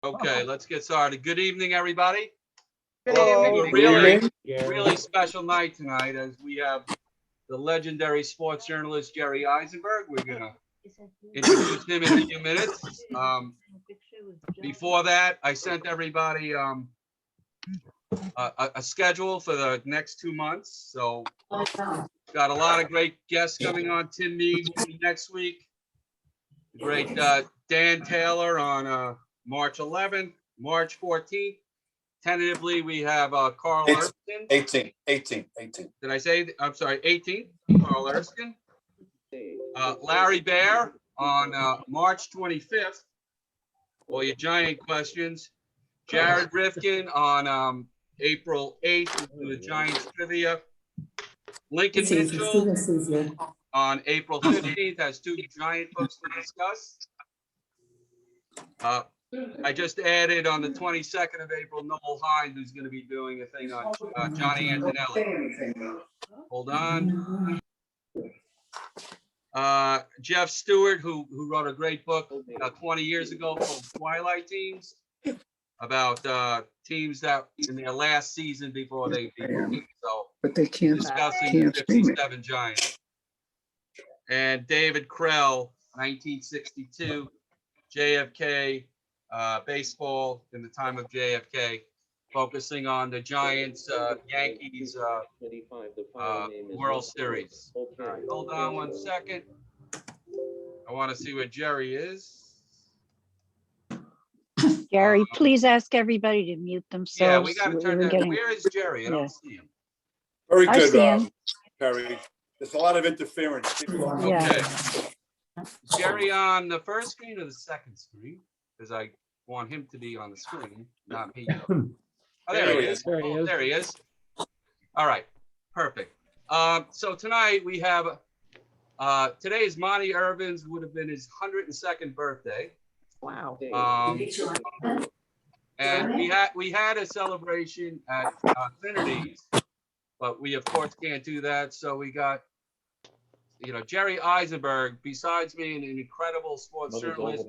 Okay, let's get started. Good evening, everybody. Hello. A really special night tonight as we have the legendary sports journalist Jerry Izenberg. We're gonna introduce him in a few minutes. Before that, I sent everybody a schedule for the next 2 months. So got a lot of great guests coming on. Tim Mead will be next week. The great Dan Taylor on March 11th, March 14th. Tentatively, we have Carl Erskine. 18. Did I say? I'm sorry, 18th. Carl Erskine. Larry Bear on March 25th. All your Giant questions. Jared Rifkin on April 8th with the Giants trivia. Lincoln Mitchell on April 15th has 2 Giant books to discuss. I just added on the 22nd of April, Noel Hines, who's going to be doing a thing on Johnny Antonelli. Hold on. Jeff Stewart, who wrote a great book 20 years ago called Twilight Teams, about teams that in their last season before they so But they can't discussing stream it. 57 Giants. And David Krell, 1962, JFK, baseball in the time of JFK, focusing on the Giants, Yankees World Series. All right, hold on 1 second. I want to see where Jerry is. Gary, please ask everybody to mute themselves. Yeah, we got to turn that. Where is Jerry? I don't see him. Very I see good, him. Perry. There's a lot of interference. Yeah. Okay. Jerry on the first screen or the second screen? Because I want him to be on the screen, not me. Oh, there he is. Oh, there he is. All right, perfect. So tonight we have, today is Monte Irvin's, would have been his 102nd birthday. Wow. And we had a celebration at Affinities, but we of course can't do that. So we got, Jerry Izenberg, besides being an incredible sports journalist,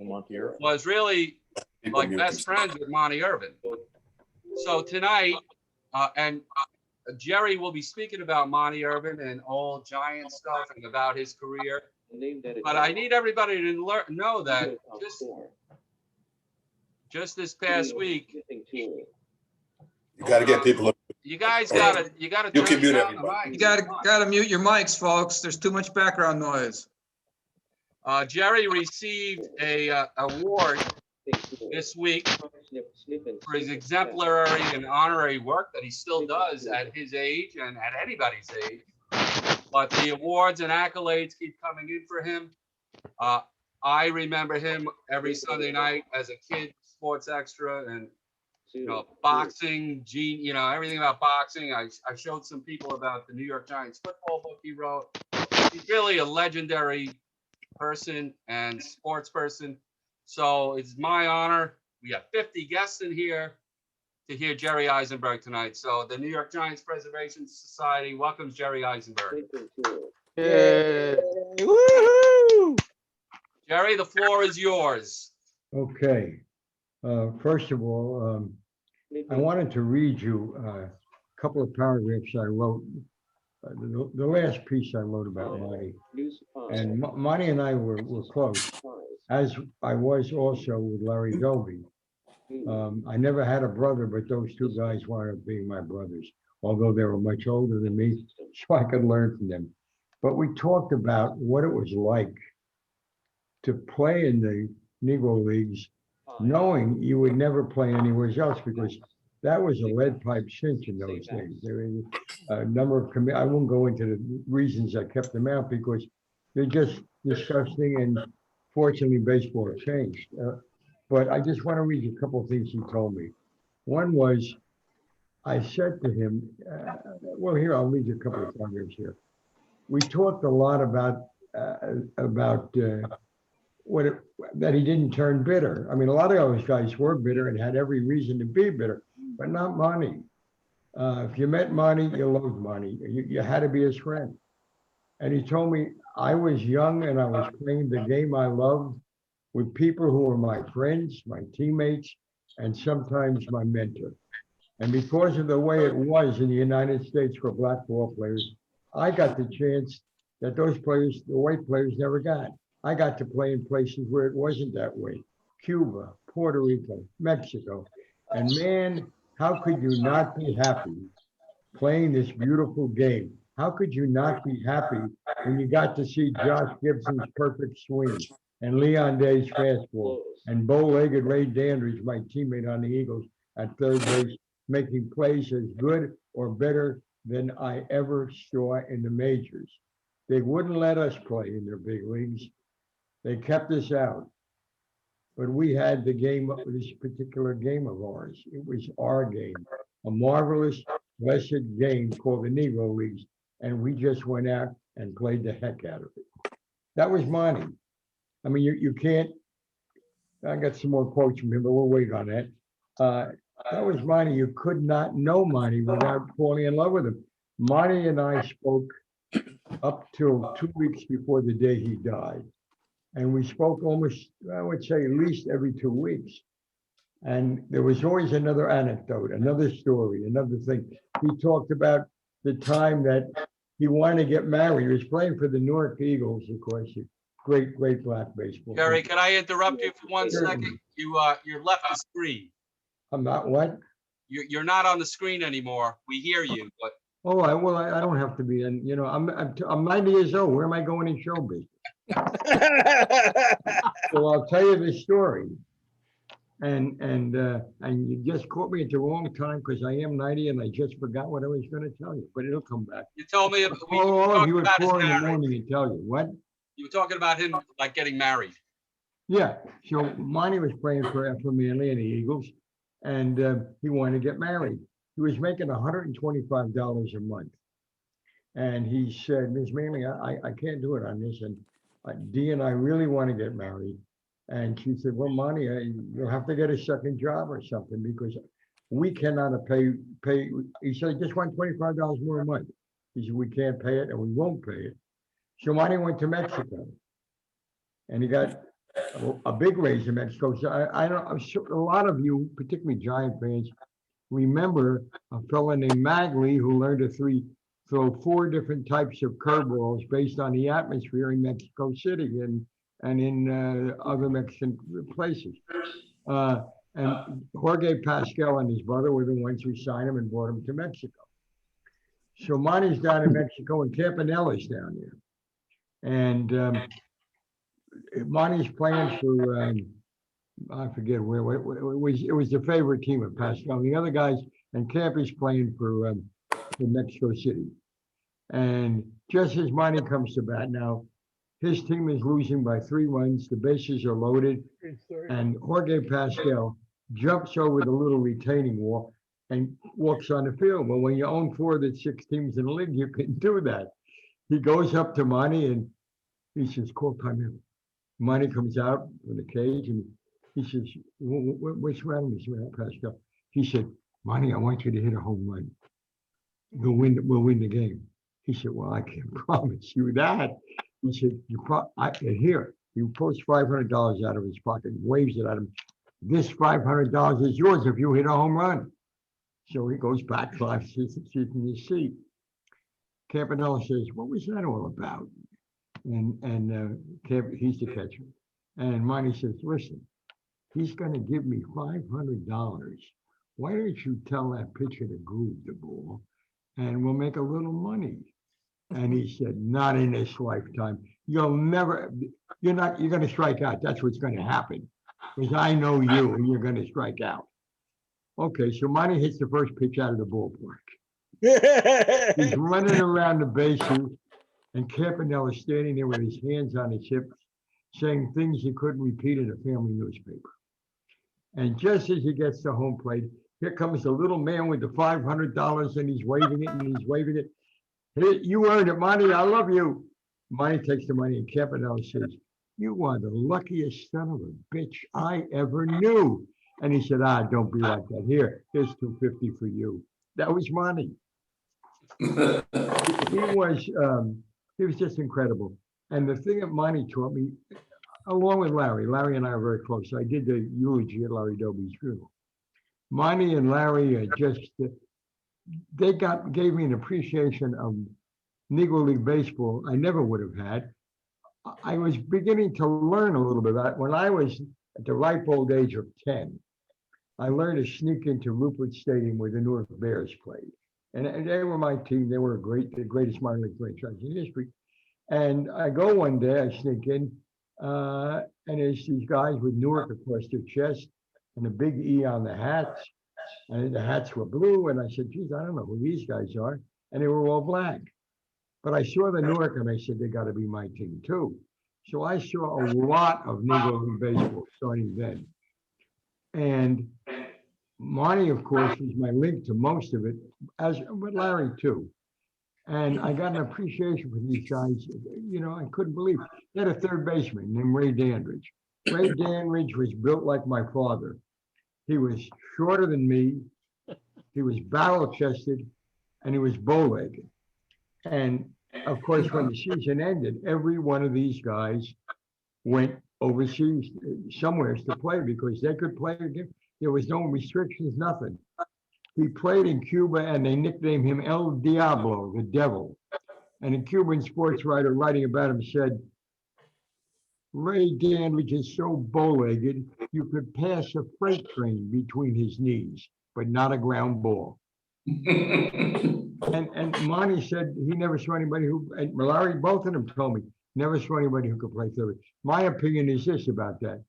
was really like best friends with Monte Irvin. So tonight, and Jerry will be speaking about Monte Irvin and all Giant stuff and about his career. But I need everybody to know that just this past week, You got to get people. you guys gotta You turn can mute down the everybody. mics. You gotta mute your mics, folks. There's too much background noise. Jerry received a award this week for his exemplary and honorary work that he still does at his age and at anybody's age. But the awards and accolades keep coming in for him. I remember him every Sunday night as a kid, Sports Extra, and boxing, everything about boxing. I showed some people about the New York Giants football book he wrote. He's really a legendary person and sports person. So it's my honor. We have 50 guests in here to hear Jerry Izenberg tonight. So the New York Giants Preservation Society welcomes Jerry Izenberg. Yay. Woohoo! Jerry, the floor is yours. Okay. First of all, I wanted to read you a couple of paragraphs I wrote. The last piece I wrote about Monty. And Monty and I were close, as I was also with Larry Doby. I never had a brother, but those 2 guys wound up being my brothers, although they were much older than me, so I could learn from them. But we talked about what it was like to play in the Negro Leagues, knowing you would never play anywhere else, because that was a lead pipe cinch in those days. There were a number of I won't go into the reasons I kept them out, because they're just disgusting, and fortunately baseball changed. But I just want to read you a couple of things he told me. One was, I said to him, well, here, I'll read you a couple of paragraphs here. We talked a lot about that he didn't turn bitter. I mean, a lot of those guys were bitter and had every reason to be bitter, but not Monty. If you met Monty, you loved Monty. You had to be his friend. And he told me, I was young and I was playing the game I loved with people who were my friends, my teammates, and sometimes my mentor. And because of the way it was in the United States for black ball players, I got the chance that those players, the white players, never got. I got to play in places where it wasn't that way. Cuba, Puerto Rico, Mexico. And man, how could you not be happy playing this beautiful game? How could you not be happy when you got to see Josh Gibson's perfect swing and Leon Day's fastball and bow-legged Ray Dandridge, my teammate on the Eagles, at third base, making plays as good or better than I ever saw in the majors. They wouldn't let us play in their big leagues. They kept us out. But we had the game, this particular game of ours. It was our game, a marvelous, blessed game called the Negro Leagues. And we just went out and played the heck out of it. That was Monty. I mean, you can't, I got some more quotes from him, but we'll wait on that. That was Monty. You could not know Monty without falling in love with him. Monty and I spoke up till 2 weeks before the day he died. And we spoke almost, I would say, at least every 2 weeks. And there was always another anecdote, another story, another thing. He talked about the time that he wanted to get married. He was playing for the Newark Eagles, of course. Great, great black baseball. Jerry, can I interrupt you for 1 second? You're left the screen. I'm not what? You're not on the screen anymore. We hear you, but Oh, I don't have to be. And you know, I'm 90 years old. Where am I going in show business? So I'll tell you the story. And you just caught me at the wrong time because I am 90 and I just forgot what I was going to tell you, but it'll come back. you told me All of you would about his call in the marriage. morning and tell you what? You were talking about him like getting married. Yeah. So Monty was playing for Manley and the Eagles, and he wanted to get married. He was making $125 a month, and he said, "Ms. Manley, I can't do it on this, and Dee and I really want to get married." And she said, "Well, Monty, you'll have to get a second job or something because we cannot pay." He said, "I just want $25 more a month." He said, "We can't pay it and we won't pay it." So Monty went to Mexico and he got a big raise in Mexico. So I'm sure a lot of you, particularly Giant fans, remember a fellow named Magley who learned to throw 4 different types of curveballs based on the atmosphere in Mexico City and in other Mexican places. And Jorge Pascal and his brother were the ones who signed him and brought him to Mexico. So Monty's down in Mexico and Campanella's down there. And Monty's playing for, I forget where, it was the favorite team of Pascal. The other guys, and Camp is playing for Mexico City. And just as Monty comes to bat now, his team is losing by 3 runs. The bases are loaded. And Jorge Pascal jumps over the little retaining wall and walks on the field. Well, when you own 4 of the 6 teams in the league, you can do that. He goes up to Monty and he says, "Call time." Monty comes out from the cage and he says, "What's wrong, Mr. Pascal?" He said, "Monty, I want you to hit a home run. We'll win the game." He said, "Well, I can't promise you that." He said, "Here." He pulls $500 out of his pocket, waves it at him. "This $500 is yours if you hit a home run." So he goes back 5 seats in his seat. Campanella says, "What was that all about?" And he's the catcher. And Monty says, "Listen, he's going to give me $500. Why don't you tell that pitcher to groove the ball and we'll make a little money?" And he said, "Not in this lifetime. You're going to strike out. That's what's going to happen. Because I know you and you're going to strike out." Okay, so Monty hits the first pitch out of the ballpark. He's running around the bases, and Campanella's standing there with his hands on his hips, saying things he couldn't repeat in a family newspaper. And just as he gets to home plate, here comes the little man with the $500, and he's waving it, and he's waving it. "Hey, you earned it, Monty. I love you." Monty takes the money, and Campanella says, "You are the luckiest son of a bitch I ever knew." And he said, "Don't be like that. Here's $250 for you." That was Monty. He was just incredible. And the thing that Monty taught me, along with Larry and I are very close. I did the eulogy at Larry Doby's funeral. Monty and Larry gave me an appreciation of Negro League baseball I never would have had. I was beginning to learn a little bit about it. When I was at the ripe old age of 10, I learned to sneak into Rupert Stadium where the Newark Bears played. And they were my team. They were the greatest minor league franchise in history. And I go one day, I sneak in, and there's these guys with Newark across their chest and a big E on the hats. And the hats were blue. And I said, geez, I don't know who these guys are. And they were all black. But I saw the Newark and I said, they got to be my team too. So I saw a lot of Negro League baseball starting then. And Monty, of course, was my link to most of it, but Larry too. And I got an appreciation for these guys. You know, I couldn't believe they had a third baseman named Ray Dandridge. Ray Dandridge was built like my father. He was shorter than me. He was barrel-chested, and he was bow-legged. And of course, when the season ended, every one of these guys went overseas somewhere to play because they could play again. There was no restrictions, nothing. He played in Cuba and they nicknamed him El Diablo, the devil. And a Cuban sports writer writing about him said, Ray Dandridge is so bow-legged, you could pass a freight train between his knees, but not a ground ball. And Monty said he never saw anybody who, and Larry, both of them told me, never saw anybody who could play third. My opinion is this about that.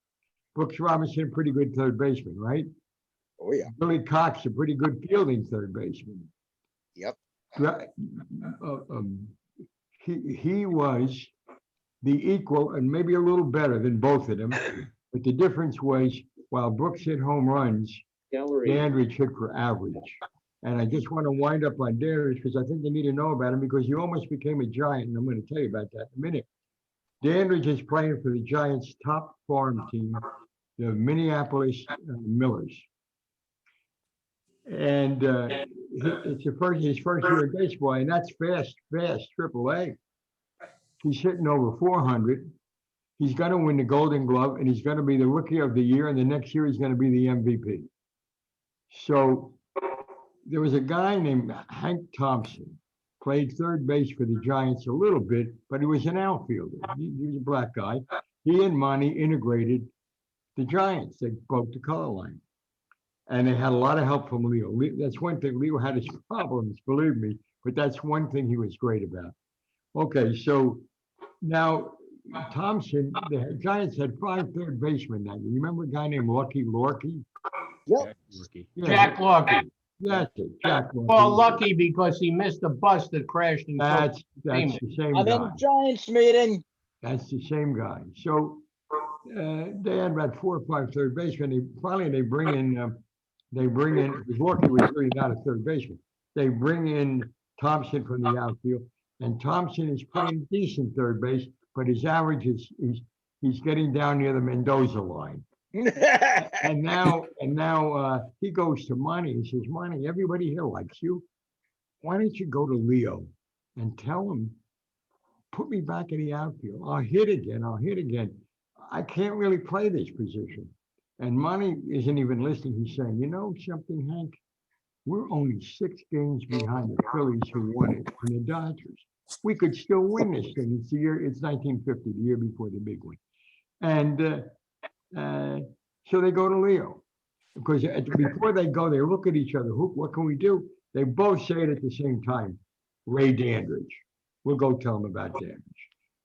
Brooks Robinson, pretty good third baseman, right? Oh, yeah. Billy Cox, a pretty good fielding third baseman. Yep. He was the equal and maybe a little better than both of them. But the difference was while Brooks hit home runs, Dandridge hit for average. And I just want to wind up on Dandridge because I think you need to know about him because he almost became a Giant. And I'm going to tell you about that in a minute. Dandridge is playing for the Giants' top farm team, the Minneapolis Millers. And it's his first year in baseball, and that's fast AAA. He's hitting over 400. He's going to win the Golden Glove, and he's going to be the Rookie of the Year, and the next year he's going to be the MVP. So there was a guy named Hank Thompson, played third base for the Giants a little bit, but he was an outfielder. He was a black guy. He and Monty integrated the Giants. They broke the color line. And they had a lot of help from Leo. That's one thing. Leo had his problems, believe me, but that's one thing he was great about. Okay, so now Thompson, the Giants had 5 third basemen that year. You remember a guy named Lucky Lorky? Yep. Yeah, Jack Lucky. that's it, Jack Lorky. Well, lucky because he missed a bus that crashed into That's the same I'm guy. in Giants meeting. That's the same guy. So they had about 4 or 5 third basemen. They bring in, because Lorky was really not a third baseman. They bring in Thompson from the outfield, and Thompson is playing decent third base, but his average is he's getting down near the Mendoza line. And now he goes to Monty and says, Monty, everybody here likes you. Why don't you go to Leo and tell him, put me back in the outfield. I'll hit again. I can't really play this position. And Monty isn't even listening. He's saying, you know something, Hank? We're only 6 games behind the Phillies who won it and the Dodgers. We could still win this thing. It's 1950, the year before the big one. And so they go to Leo. Because before they go, they look at each other. What can we do? They both say it at the same time. Ray Dandridge. We'll go tell him about Dandridge.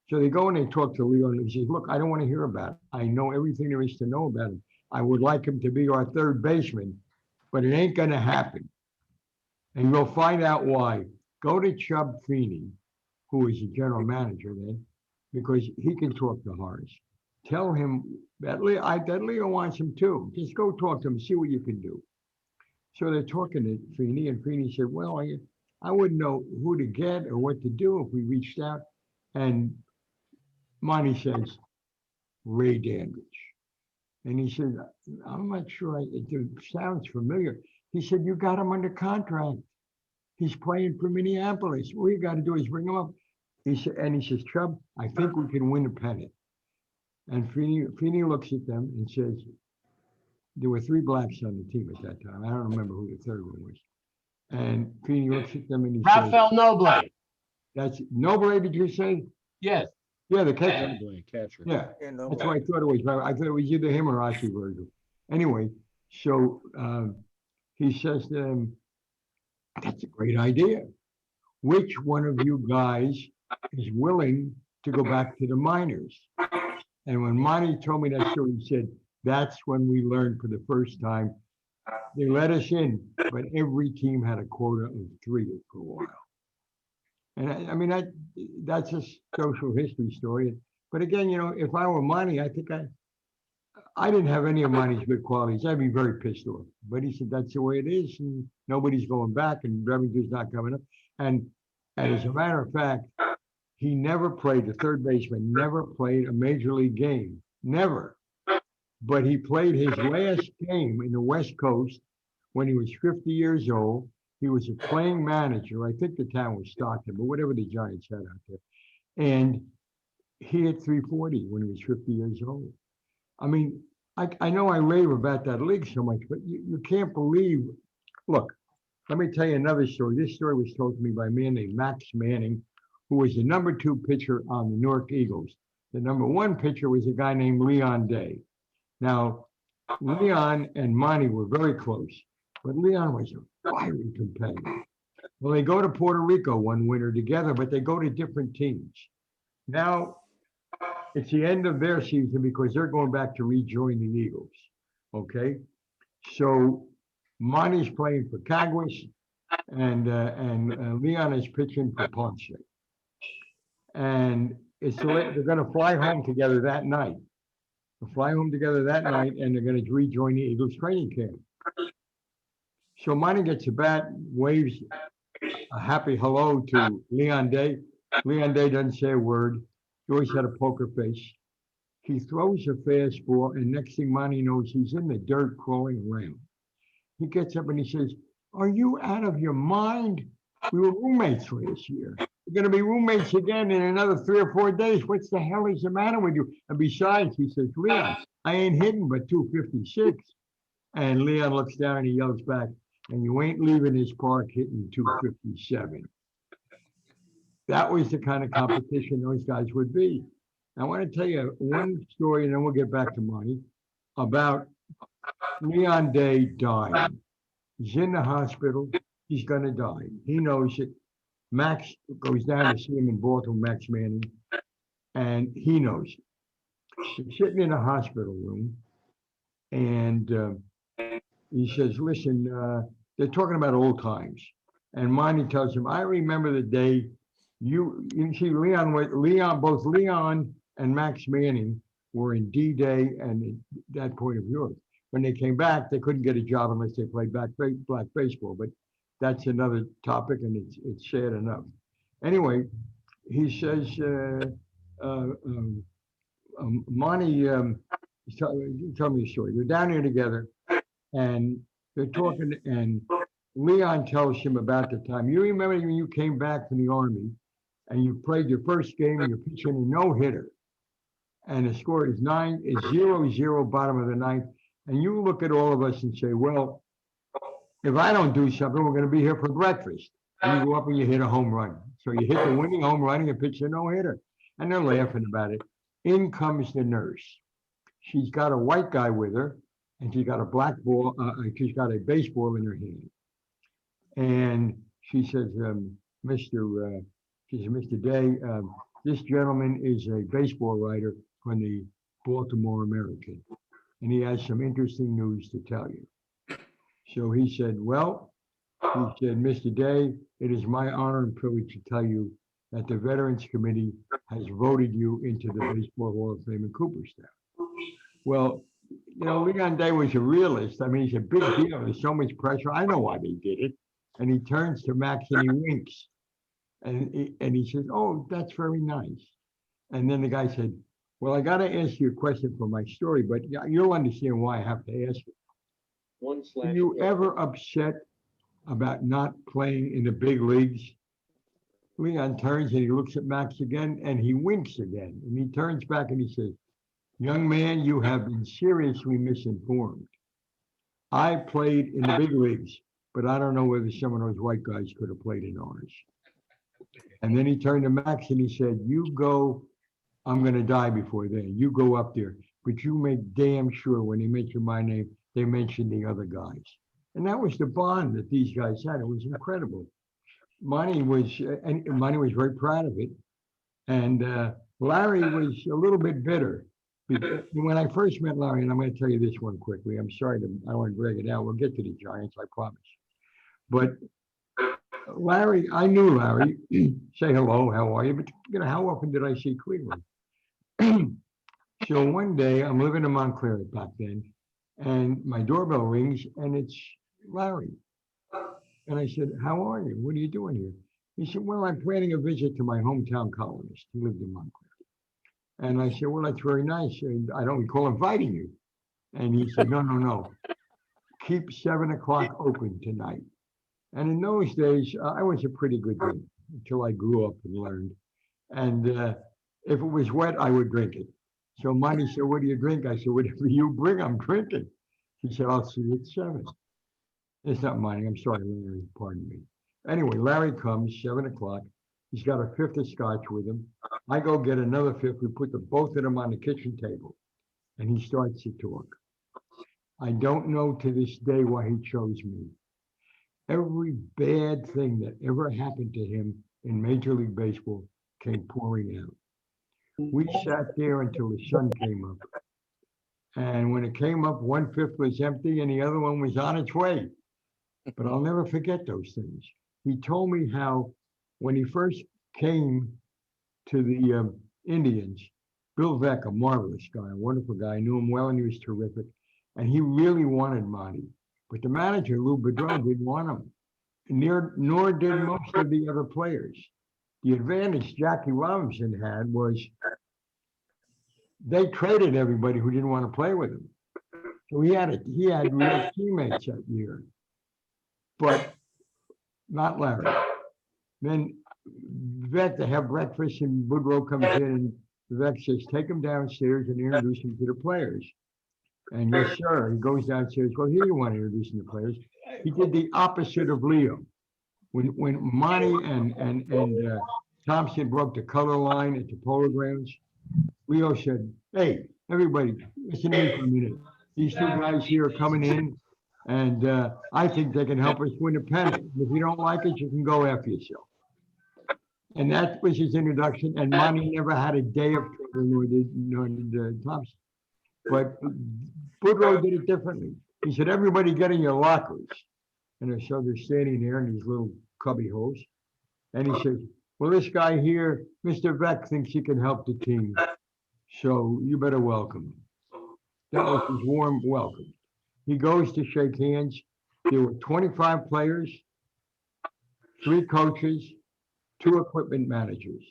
So they go and they talk to Leo and he says, look, I don't want to hear about it. I know everything there is to know about him. I would like him to be our third baseman, but it ain't going to happen. And you'll find out why. Go to Chub Feeney, who is the general manager then, because he can talk to Horace. Tell him that Leo wants him too. Just go talk to him, see what you can do. So they're talking to Feeney, and Feeney said, well, I wouldn't know who to get or what to do if we reached out. And Monty says, Ray Dandridge. And he said, I'm not sure, it sounds familiar. He said, you got him under contract. He's playing for Minneapolis. All you got to do is bring him up. He says, Chubb, I think we can win a pennant. And Feeney looks at them and says, there were 3 blacks on the team at that time. I don't remember who the third one was. And Feeney looks at them and he says, Rafael Noble. that's Noble, did you say? Yes. Yeah, the catcher. Catcher. Yeah, Yeah, no, that's what I thought it was. But I thought it was either him or Ossie Virgil. Anyway, so he says to them, that's a great idea. Which one of you guys is willing to go back to the minors? And when Monty told me that story, he said, that's when we learned for the first time. They let us in, but every team had a quota of 3 for a while. And I mean, that's a social history story. But again, you know, if I were Monty, I think I didn't have any of Monty's good qualities. I'd be very pissed off. But he said, that's the way it is. And nobody's going back and revenue's not coming up. And as a matter of fact, he never played, the third baseman never played a major league game. Never. But he played his last game in the West Coast when he was 50 years old. He was a playing manager. I think the town was Stockton, but whatever the Giants had out there. And he hit 340 when he was 50 years old. I mean, I know I rave about that league so much, but you can't believe. Look, let me tell you another story. This story was told to me by a man named Max Manning, who was the number 2 pitcher on the Newark Eagles. The number 1 pitcher was a guy named Leon Day. Now, Leon and Monty were very close, but Leon was a fiery competitor. Well, they go to Puerto Rico one winter together, but they go to different teams. Now, it's the end of their season because they're going back to rejoin the Eagles, okay? So Monty's playing for Caguas, and Leon is pitching for Ponce. And they're going to fly home together that night. They'll fly home together that night, and they're going to rejoin the Eagles training camp. So Monty gets a bat, waves a happy hello to Leon Day. Leon Day doesn't say a word. He always had a poker face. He throws a fastball, and next thing Monty knows, he's in the dirt crawling around. He gets up and he says, are you out of your mind? We were roommates last year. We're going to be roommates again in another 3 or 4 days. What the hell is the matter with you? And besides, he says, Leon, I ain't hitting but 256. And Leon looks down and he yells back, and you ain't leaving this park hitting 257. That was the kind of competition those guys would be. I want to tell you one story, and then we'll get back to Monty, about Leon Day dying. He's in the hospital. He's going to die. He knows it. Max goes down to see him in Baltimore, Max Manning, and he knows it. He's sitting in a hospital room, and he says, listen, they're talking about old times. And Monty tells him, I remember the day you see both Leon and Max Manning were in D-Day and at that point of Europe. When they came back, they couldn't get a job unless they played black baseball, but that's another topic, and it's sad enough. Anyway, he says, Monty, tell me a story. They're down here together, and they're talking, and Leon tells him about the time. You remember when you came back from the Army, and you played your first game, and you're pitching a no-hitter, and the score is 0-0, bottom of the ninth, and you look at all of us and say, well, if I don't do something, we're going to be here for breakfast. And you go up and you hit a home run. So you hit the winning home run and you pitch a no-hitter. And they're laughing about it. In comes the nurse. She's got a white guy with her, and she's got a black ball. She's got a baseball in her hand. And she says, Mr. Day, this gentleman is a baseball writer from the Baltimore American, and he has some interesting news to tell you. So he said, Mr. Day, it is my honor and privilege to tell you that the Veterans Committee has voted you into the Baseball Hall of Fame in Cooperstown. Well, you know, Leon Day was a realist. I mean, he's a big deal. There's so much pressure. I know why they did it. And he turns to Max and he winks. And he says, oh, that's very nice. And then the guy said, well, I got to ask you a question for my story, but you'll understand why I have to ask it. Were you ever upset about not playing in the big leagues? Leon turns and he looks at Max again and he winks again. And he turns back and he says, young man, you have been seriously misinformed. I played in the big leagues, but I don't know whether some of those white guys could have played in ours. And then he turned to Max and he said, you go, I'm going to die before then. You go up there, but you make damn sure when they mention my name, they mention the other guys. And that was the bond that these guys had. It was incredible. Monty was very proud of it. And Larry was a little bit bitter. When I first met Larry, and I'm going to tell you this one quickly. I'm sorry, I don't want to drag it out. We'll get to the Giants, I promise. But Larry, I knew Larry. Say hello, how are you? But you know, how often did I see Cleveland? So one day, I'm living in Montclair back then, and my doorbell rings, and it's Larry. And I said, how are you? What are you doing here? He said, well, I'm planning a visit to my hometown columnist who lived in Montclair. And I said, well, that's very nice. And I don't recall inviting you. And he said, no. Keep 7 o'clock open tonight. And in those days, I was a pretty good drinker until I grew up and learned. And if it was wet, I would drink it. So Monty said, what do you drink? I said, whatever you bring, I'm drinking. He said, I'll see you at 7. It's not Monty. I'm sorry, Larry. Pardon me. Anyway, Larry comes, 7 o'clock. He's got a 5th of scotch with him. I go get another 5th. We put both of them on the kitchen table, and he starts to talk. I don't know to this day why he chose me. Every bad thing that ever happened to him in Major League Baseball came pouring out. We sat there until the sun came up. And when it came up, 1/5 was empty and the other one was on its way. But I'll never forget those things. He told me how when he first came to the Indians, Bill Veck, a marvelous guy, a wonderful guy, I knew him well and he was terrific. And he really wanted Monty. But the manager, Lou Boudreau, didn't want him. Nor did most of the other players. The advantage Jackie Robinson had was they traded everybody who didn't want to play with him. So he had real teammates that year, but not Larry. Then Vec, they have breakfast and Boudreau comes in and Vec says, take him downstairs and introduce him to the players. And yes, sir, he goes downstairs. Well, here you want to introduce him to players. He did the opposite of Leo. When Monty and Thompson broke the color line at the Polo Grounds, Leo said, hey, everybody, listen to me for a minute. These 2 guys here are coming in, and I think they can help us win a pennant. If you don't like it, you can go after yourself. And that was his introduction, and Monty never had a day of trouble, nor did Thompson. But Boudreau did it differently. He said, everybody get in your lockers. And so they're standing there in these little cubby holes. And he says, well, this guy here, Mr. Veck, thinks he can help the team. So you better welcome him. That was his warm welcome. He goes to shake hands. There were 25 players, 3 coaches, 2 equipment managers.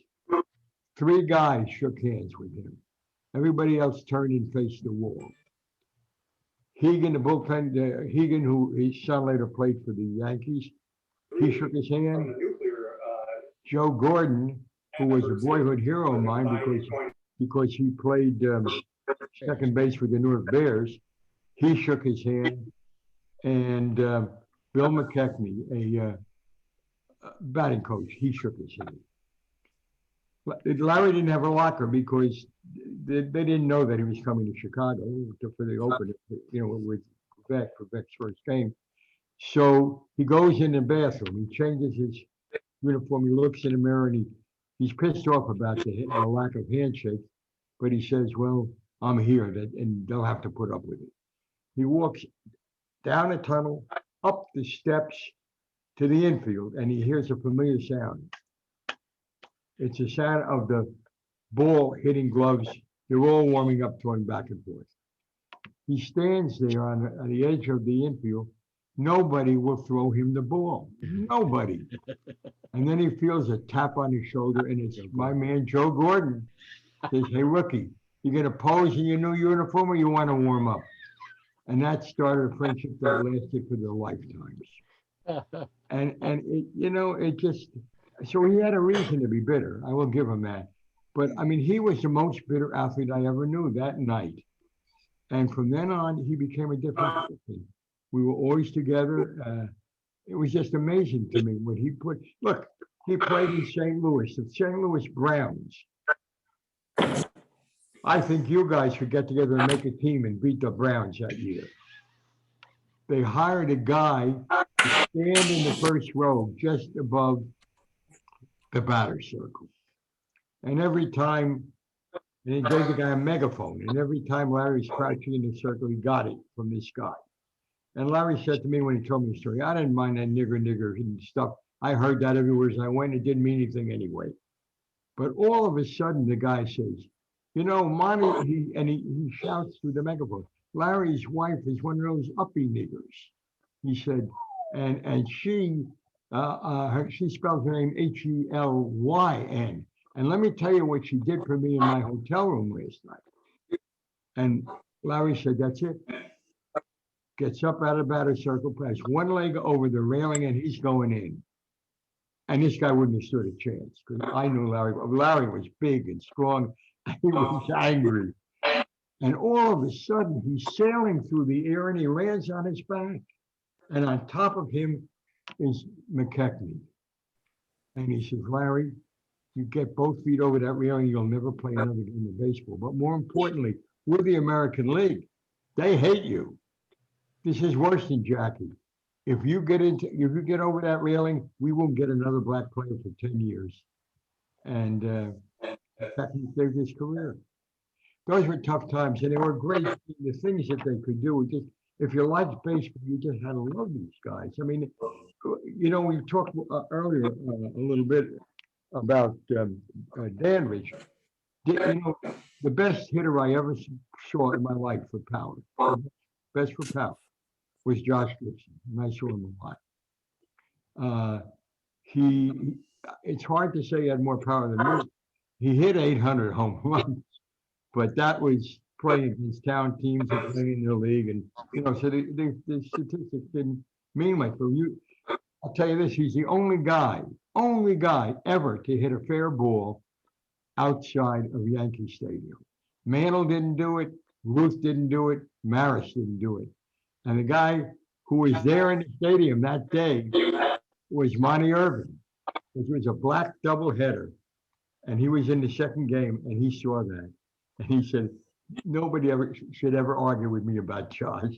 3 guys shook hands with him. Everybody else turned and faced the wall. Hegan, the bullpen, Hegan, who his son later played for the Yankees, he shook his hand. Joe Gordon, who was a boyhood hero of mine because he played second base for the New York Bears, he shook his hand. And Bill McKechnie, a batting coach, he shook his hand. Larry didn't have a locker because they didn't know that he was coming to Chicago for the opener, with Veck for Veck's first game. So he goes in the bathroom, he changes his uniform, he looks in the mirror and he's pissed off about the lack of handshake, but he says, well, I'm here and they'll have to put up with it. He walks down a tunnel, up the steps to the infield, and he hears a familiar sound. It's a sound of the ball hitting gloves. They're all warming up, going back and forth. He stands there on the edge of the infield. Nobody will throw him the ball. Nobody. And then he feels a tap on his shoulder, and it's my man, Joe Gordon. Says, hey, rookie, you going to pose in your new uniform or you want to warm up? And that started a friendship that lasted for their lifetimes. And it just... So he had a reason to be bitter. I will give him that. But I mean, he was the most bitter athlete I ever knew that night. And from then on, he became a different person. We were always together. It was just amazing to me when look, he played in St. Louis, the St. Louis Browns. I think you guys should get together and make a team and beat the Browns that year. They hired a guy to stand in the first row just above the batter's circle. And every time, and he gave the guy a megaphone, and every time Larry's crouching in the circle, he got it from this guy. And Larry said to me when he told me the story, I didn't mind that nigger and stuff. I heard that everywhere as I went. It didn't mean anything anyway. But all of a sudden, the guy says, you know, Monty, he shouts through the megaphone, Larry's wife is one of those uppy niggers. He said, and she spells her name Helyn. And let me tell you what she did for me in my hotel room last night. And Larry said, that's it. Gets up out of the batter circle, has one leg over the railing, and he's going in. And this guy wouldn't have stood a chance because I knew Larry. Larry was big and strong. He was angry. And all of a sudden, he's sailing through the air and he lands on his back. And on top of him is McKechnie. And he says, Larry, you get both feet over that railing, you'll never play another game of baseball. But more importantly, we're the American League. They hate you. This is worse than Jackie. If you get over that railing, we won't get another black player for 10 years. And Jackie saved his career. Those were tough times, and they were great. The things that they could do, just if you liked baseball, you just had to love these guys. I mean, you know, we talked earlier a little bit about Danrich. You know, the best hitter I ever saw in my life for power, best for power, was Josh Gibson, and I saw him a lot. It's hard to say he had more power than me. He hit 800 home runs, but that was playing against town teams and playing in the league, and you know, so the statistics didn't mean much. But I'll tell you this: he's the only guy ever to hit a fair ball outside of Yankee Stadium. Mantle didn't do it. Ruth didn't do it. Maris didn't do it. And the guy who was there in the stadium that day was Monte Irvin, which was a black doubleheader. And he was in the second game, and he saw that. And he said, nobody should ever argue with me about Josh.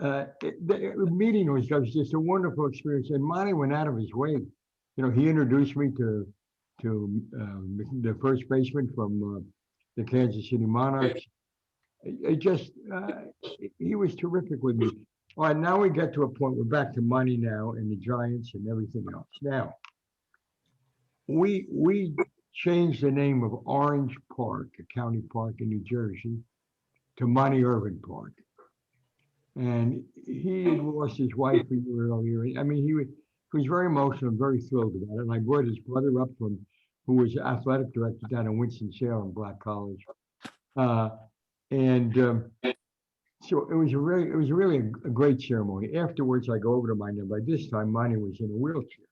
Meeting was just a wonderful experience. And Monte went out of his way. You know, he introduced me to the first baseman from the Kansas City Monarchs. He was terrific with me. All right, now we get to a point, we're back to money now and the Giants and everything else. Now, we changed the name of Orange Park, a county park in New Jersey, to Monte Irvin Park. And he had lost his wife a year earlier. I mean, he was very emotional and very thrilled about it. And I brought his brother up who was athletic director down in Winston-Salem Black College. So it was really a great ceremony. Afterwards, I go over to Monte. By this time, Monte was in a wheelchair.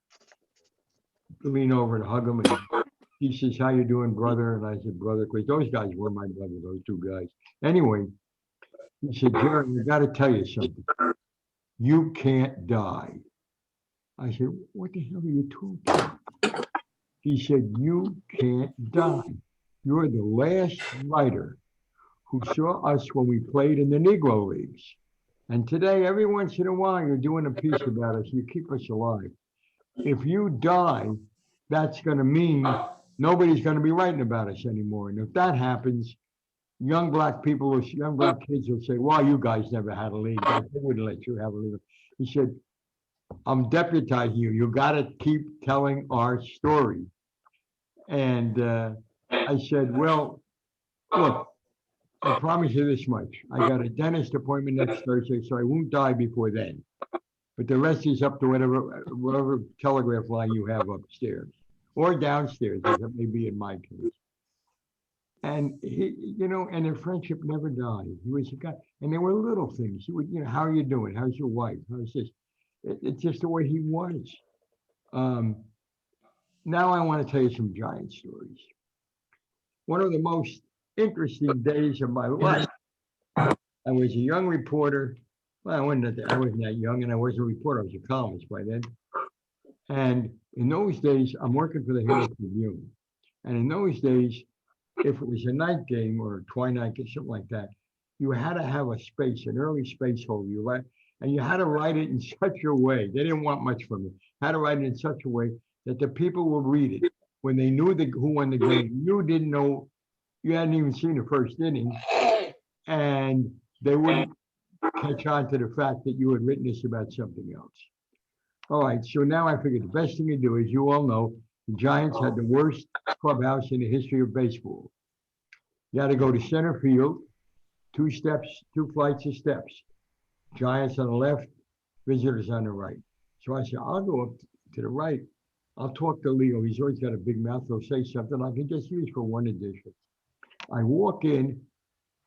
I lean over and hug him, and he says, "How you doing, brother?" And I said, "Brother," because those guys were my brothers, those two guys. Anyway, he said, "Jerry, I got to tell you something. You can't die." I said, "What the hell are you talking about?" He said, "You can't die. You're the last writer who saw us when we played in the Negro Leagues. And today, every once in a while, you're doing a piece about us. You keep us alive. If you die, that's going to mean nobody's going to be writing about us anymore. And if that happens, young black kids will say, well, you guys never had a league. They wouldn't let you have a league." He said, "I'm deputizing you. You got to keep telling our story." And I said, "Well, look, I promise you this much. I got a dentist appointment next Thursday, so I won't die before then. But the rest is up to whatever telegraph line you have upstairs or downstairs, as it may be in my case." And and their friendship never died. He was a guy, and there were little things. He would, "How are you doing? How's your wife? How's this?" It's just the way he was. Now I want to tell you some Giant stories. One of the most interesting days of my life. I was a young reporter Well, I wasn't that young and I wasn't a reporter. I was a columnist by then. And in those days, I'm working for the Herald Tribune. And in those days, if it was a night game or a twilight game, something like that, you had to have a space, an early space holder. And you had to write it in such a way. They didn't want much from it. Had to write it in such a way that the people would read it when they knew who won the game. You didn't know, you hadn't even seen the first inning, and they wouldn't catch on to the fact that you had written this about something else. All right, so now I figured the best thing to do, as you all know, the Giants had the worst clubhouse in the history of baseball. You had to go to center field, 2 flights of steps. Giants on the left, visitors on the right. So I said, I'll go up to the right. I'll talk to Leo. He's always got a big mouth. He'll say something I can just use for one edition. I walk in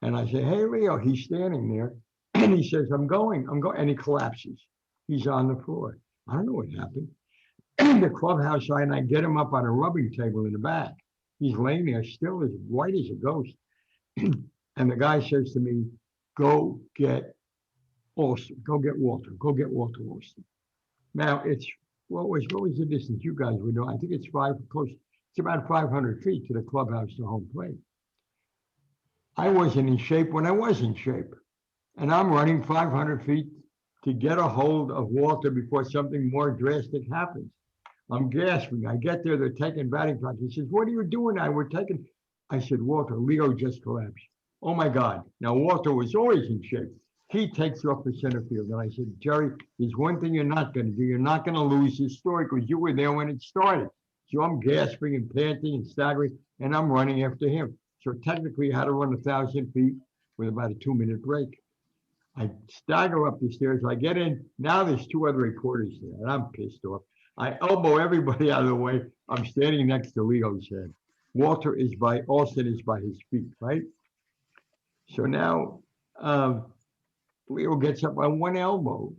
and I say, hey, Leo, he's standing there. And he says, I'm going. And he collapses. He's on the floor. I don't know what happened. The clubhouse side, and I get him up on a rubbing table in the back. He's laying there still as white as a ghost. And the guy says to me, go get Alston. Go get Walter. Go get Walter Alston. Now what was the distance you guys would know? I think it's about 500 feet to the clubhouse to home plate. I wasn't in shape when I was in shape. And I'm running 500 feet to get a hold of Walter before something more drastic happens. I'm gasping. I get there, they're taking batting practice. He says, what are you doing now? I said, Walter, Leo just collapsed. Oh my God. Now Walter was always in shape. He takes off the center field. And I said, Jerry, there's one thing you're not going to do. You're not going to lose this story because you were there when it started. So I'm gasping and panting and staggering, and I'm running after him. So technically I had to run 1,000 feet with about a 2-minute break. I stagger up the stairs. I get in. Now there's 2 other reporters there, and I'm pissed off. I elbow everybody out of the way. I'm standing next to Leo's head. Alston is by his feet, right? So now Leo gets up on one elbow.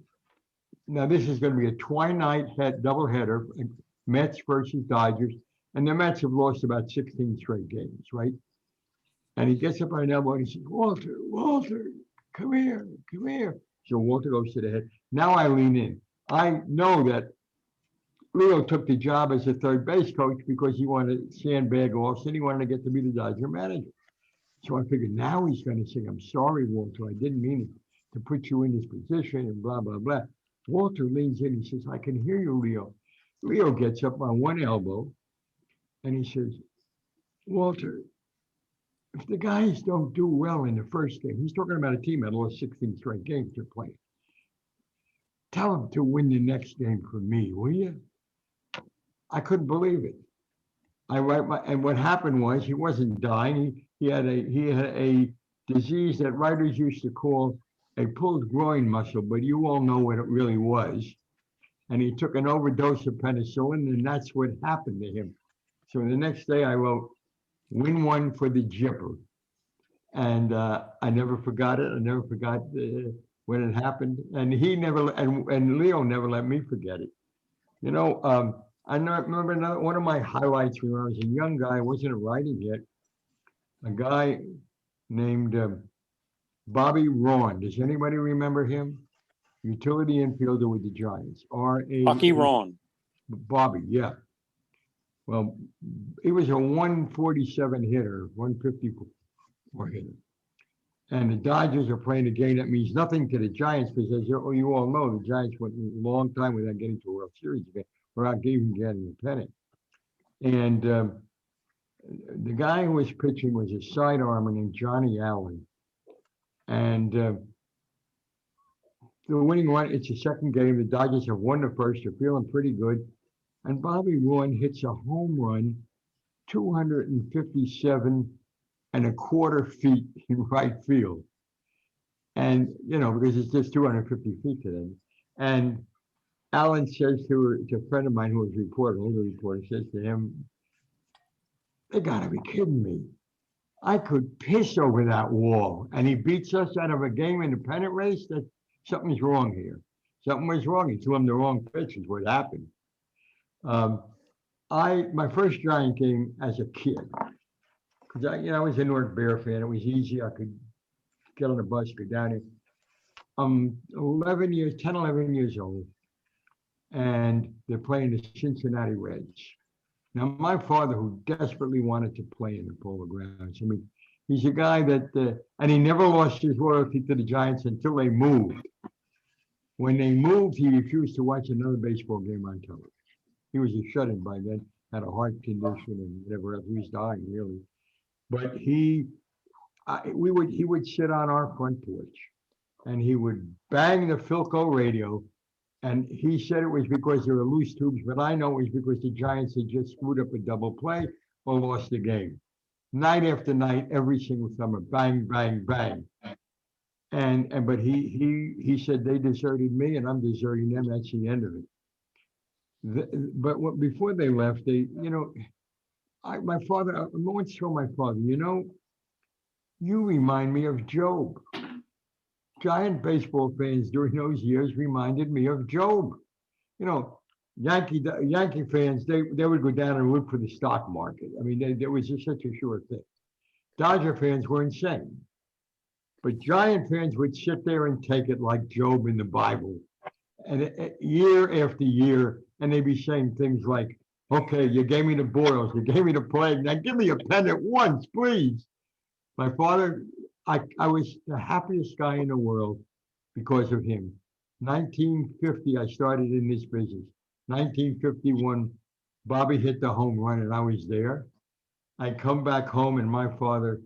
Now this is going to be a twilight doubleheader, Mets versus Dodgers, and the Mets have lost about 16 straight games, right? And he gets up on an elbow and he says, Walter, come here. So Walter goes to the head. Now I lean in. I know that Leo took the job as a third base coach because he wanted to sandbag Alston. He wanted to get to be the Dodger manager. So I figured now he's going to say, I'm sorry, Walter. I didn't mean it to put you in this position and blah, blah, blah. Walter leans in. He says, I can hear you, Leo. Leo gets up on one elbow and he says, Walter, if the guys don't do well in the first game, he's talking about a team that lost 16 straight games they're playing. Tell them to win the next game for me, will you? I couldn't believe it. And what happened was he wasn't dying. He had a disease that writers used to call a pulled groin muscle, but you all know what it really was. And he took an overdose of penicillin, and that's what happened to him. So the next day I wrote, win one for the Jipper. And I never forgot it. I never forgot when it happened. And and Leo never let me forget it. You know, I remember one of my highlights when I was a young guy, I wasn't writing yet, a guy named Bobby Ron. Does anybody remember him? Utility infielder with the Giants. Bucky Ron. Bobby, yeah. Well, he was a 147 hitter, 154 hitter. And the Dodgers are playing a game that means nothing to the Giants because, as you all know, the Giants went a long time without getting to a World Series again, without even getting a pennant. And the guy who was pitching was a sidearmer named Johnny Allen. And the winning run, it's the second game. The Dodgers have won the first. They're feeling pretty good. And Bobby Rowan hits a home run, 257.25 feet in right field. And, you know, because it's just 250 feet to them. And Allen says to a friend of mine who was a reporter, an older reporter, says to him, they gotta be kidding me. I could piss over that wall. And he beats us out of a game in the pennant race. That something's wrong here. Something was wrong. He threw him the wrong pitch is what happened. My first Giant game as a kid, because I was a North Bear fan. It was easy. I could get on the bus, go down here. 11 years, 10, 11 years old, and they're playing the Cincinnati Reds. Now, my father, who desperately wanted to play in the Polo Grounds, I mean, he's a guy that, and he never lost his loyalty to the Giants until they moved. When they moved, he refused to watch another baseball game on television. He was a shut-in by then, had a heart condition and whatever else. He was dying, really. But he would sit on our front porch, and he would bang the Philco radio. And he said it was because there were loose tubes, but I know it was because the Giants had just screwed up a double play or lost the game. Night after night, every single summer, bang, bang, bang. But he said they deserted me and I'm deserting them. That's the end of it. Before they left, my father, I once told my father, you remind me of Job. Giant baseball fans during those years reminded me of Job. Yankee fans, they would go down and root for the stock market. I mean, there was just such a sure thing. Dodger fans were insane. But Giant fans would sit there and take it like Job in the Bible. And year after year, and they'd be saying things like, okay, you gave me the boils, you gave me the plague, now give me a pennant once, please. My father, I was the happiest guy in the world because of him. 1950, I started in this business. 1951, Bobby hit the home run and I was there. I come back home and my father,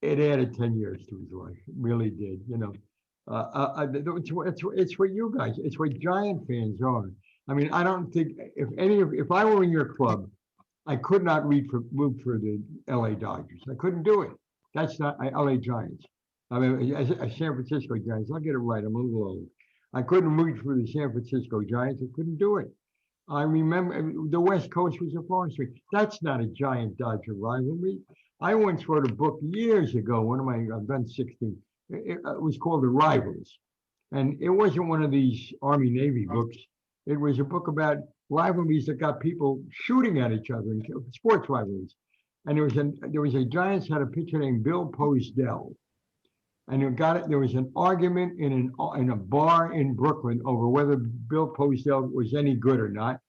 it added 10 years to his life. It really did, It's what you guys, it's what Giant fans are. I mean, I don't think, if I were in your club, I could not root for the LA Dodgers. I couldn't do it. That's not LA Giants. I mean, as San Francisco Giants, I'll get it right. I'm a little old. I couldn't root for the San Francisco Giants. I couldn't do it. I remember the West Coast was a forestry. That's not a Giant Dodger rivalry. I once wrote a book years ago. I've done 16. It was called The Rivals. And it wasn't one of these Army Navy books. It was a book about rivalries that got people shooting at each other, sports rivalries. And there was a Giants had a pitcher named Bill Posdell. And there was an argument in a bar in Brooklyn over whether Bill Posdell was any good or not.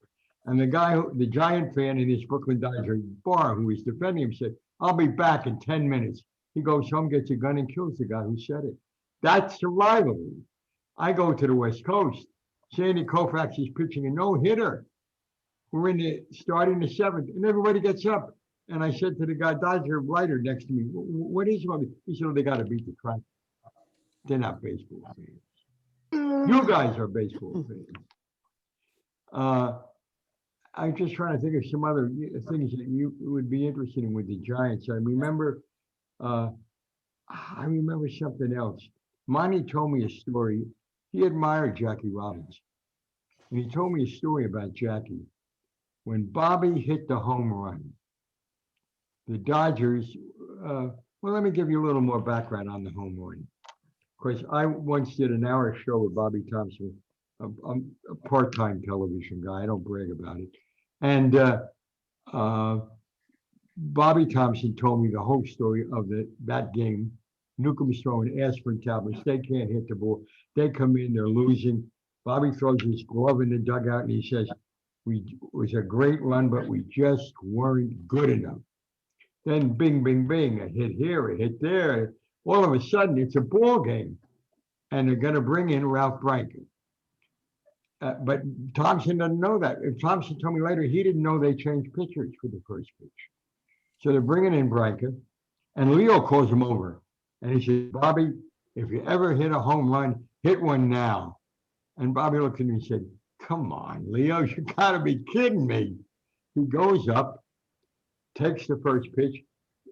And the Giant fan in this Brooklyn Dodger bar who was defending him said, I'll be back in 10 minutes. He goes home, gets a gun and kills the guy who said it. That's the rivalry. I go to the West Coast. Sandy Koufax is pitching a no-hitter. We're starting the seventh, and everybody gets up. And I said to the guy, Dodger writer next to me, what is it? He said, they got to beat the track. They're not baseball fans. You guys are baseball fans. I'm just trying to think of some other things that you would be interested in with the Giants. I remember something else. Monty told me a story. He admired Jackie Robinson. And he told me a story about Jackie. When Bobby hit the home run, the Dodgers, let me give you a little more background on the home run. Because I once did an hour show with Bobby Thompson. I'm a part-time television guy. I don't brag about it. And Bobby Thompson told me the whole story of that game. Newcomb's throwing aspirin tablets. They can't hit the ball. They come in, they're losing. Bobby throws his glove in the dugout and he says, it was a great run, but we just weren't good enough. Then bing, bing, bing, a hit here, a hit there. All of a sudden, it's a ball game. And they're going to bring in Ralph Branca. But Thompson doesn't know that. If Thompson told me later, he didn't know they changed pitchers for the first pitch. So they're bringing in Branca, and Leo calls him over. And he says, Bobby, if you ever hit a home run, hit one now. And Bobby looked at me and said, come on, Leo, you got to be kidding me. He goes up, takes the first pitch.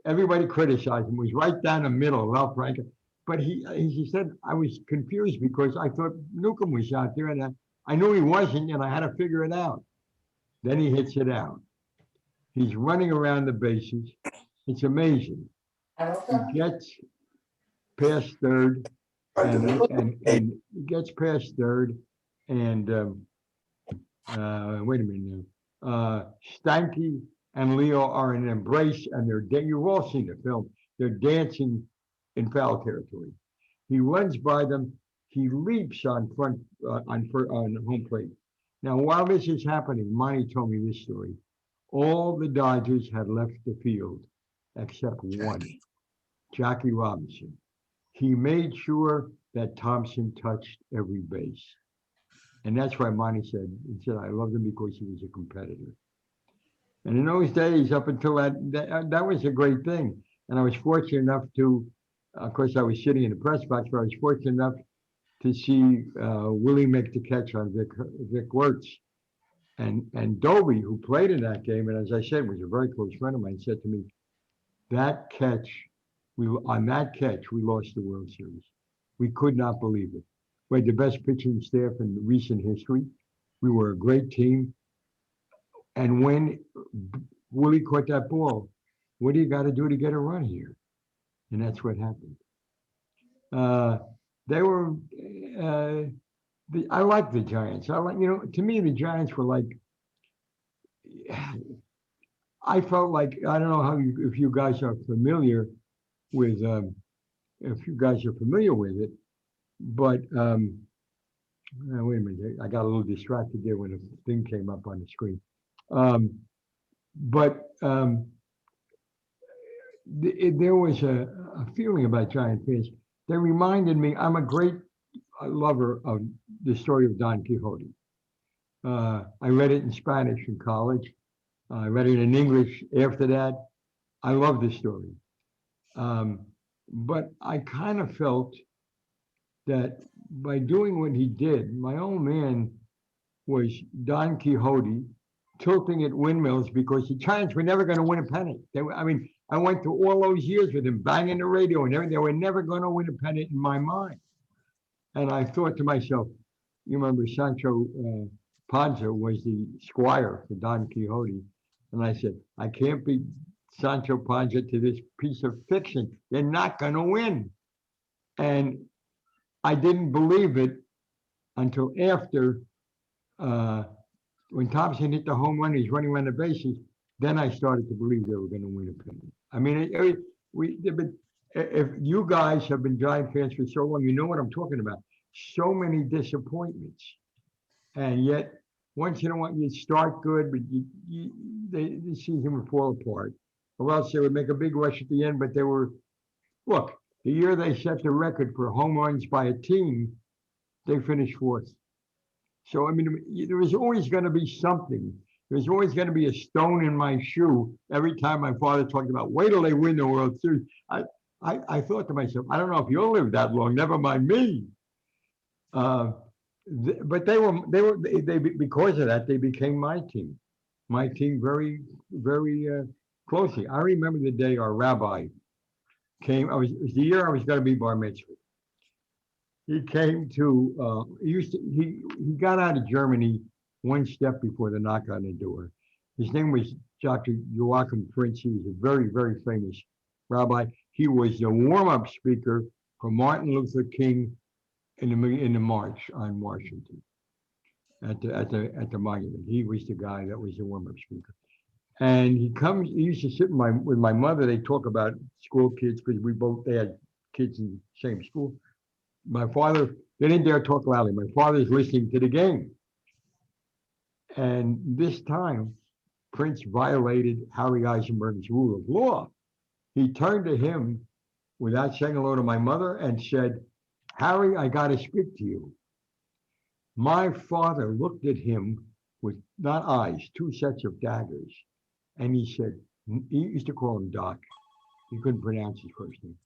Everybody criticized him. He was right down the middle, Ralph Branca. But he said, I was confused because I thought Newcomb was out there, and I knew he wasn't, and I had to figure it out. Then he hits it out. He's running around the bases. It's amazing. He gets past third, and he gets past third, and wait a minute now. Stanky and Leo are in an embrace, and you've all seen the film. They're dancing in foul territory. He runs by them. he leaps on home plate. Now, while this is happening, Monty told me this story. All the Dodgers had left the field except one, Jackie Robinson. He made sure that Thompson touched every base. And that's why Monty said, I loved him because he was a competitor. And in those days, up until that was a great thing. And I was fortunate enough to, of course, I was sitting in the press box, but I was fortunate enough to see Willie make the catch on Vic Wirtz. And Dobie, who played in that game, and as I said, was a very close friend of mine, said to me, that catch, on that catch, we lost the World Series. We could not believe it. We had the best pitching staff in recent history. We were a great team. And when Willie caught that ball, what do you got to do to get a run here? And that's what happened. I like the Giants. To me, the Giants were like, I felt like, I don't know if you guys are familiar with, it, but wait a minute, I got a little distracted there when the thing came up on the screen. There was a feeling about Giant fans. They reminded me, I'm a great lover of the story of Don Quixote. I read it in Spanish in college. I read it in English after that. I love the story. But I kind of felt that by doing what he did, my old man was Don Quixote tilting at windmills because the Giants were never going to win a pennant. I went through all those years with him banging the radio and everything. They were never going to win a pennant in my mind. And I thought to myself, you remember Sancho Panza was the squire for Don Quixote. And I said, I can't be Sancho Panza to this piece of fiction. They're not going to win. And I didn't believe it until after when Thompson hit the home run, he's running around the bases. Then I started to believe they were going to win a pennant. I mean, if you guys have been Giant fans for so long, you know what I'm talking about. So many disappointments. And yet, once in a while, you start good, but the season would fall apart. Or else they would make a big rush at the end, but they were, look, the year they set the record for home runs by a team, they finished fourth. So, I mean, there was always going to be something. There's always going to be a stone in my shoe every time my father talked about, wait till they win the World Series. I thought to myself, I don't know if you'll live that long, never mind me. But they because of that, they became my team very, very closely. I remember the day our rabbi came, it was the year I was going to be bar mitzvah. He came to, he got out of Germany one step before the knock on the door. His name was Dr. Joachim Prince. He was a very, very famous rabbi. He was the warm-up speaker for Martin Luther King in the march on Washington at the monument. He was the guy that was the warm-up speaker. And he used to sit with my mother. They talk about school kids because they had kids in the same school. My father, they didn't dare talk loudly. My father's listening to the game. And this time, Prince violated Harry Izenberg's rule of law. He turned to him without saying hello to my mother and said, Harry, I got to speak to you. My father looked at him with not eyes, two sets of daggers. And he said, he used to call him Doc. He couldn't pronounce his first name.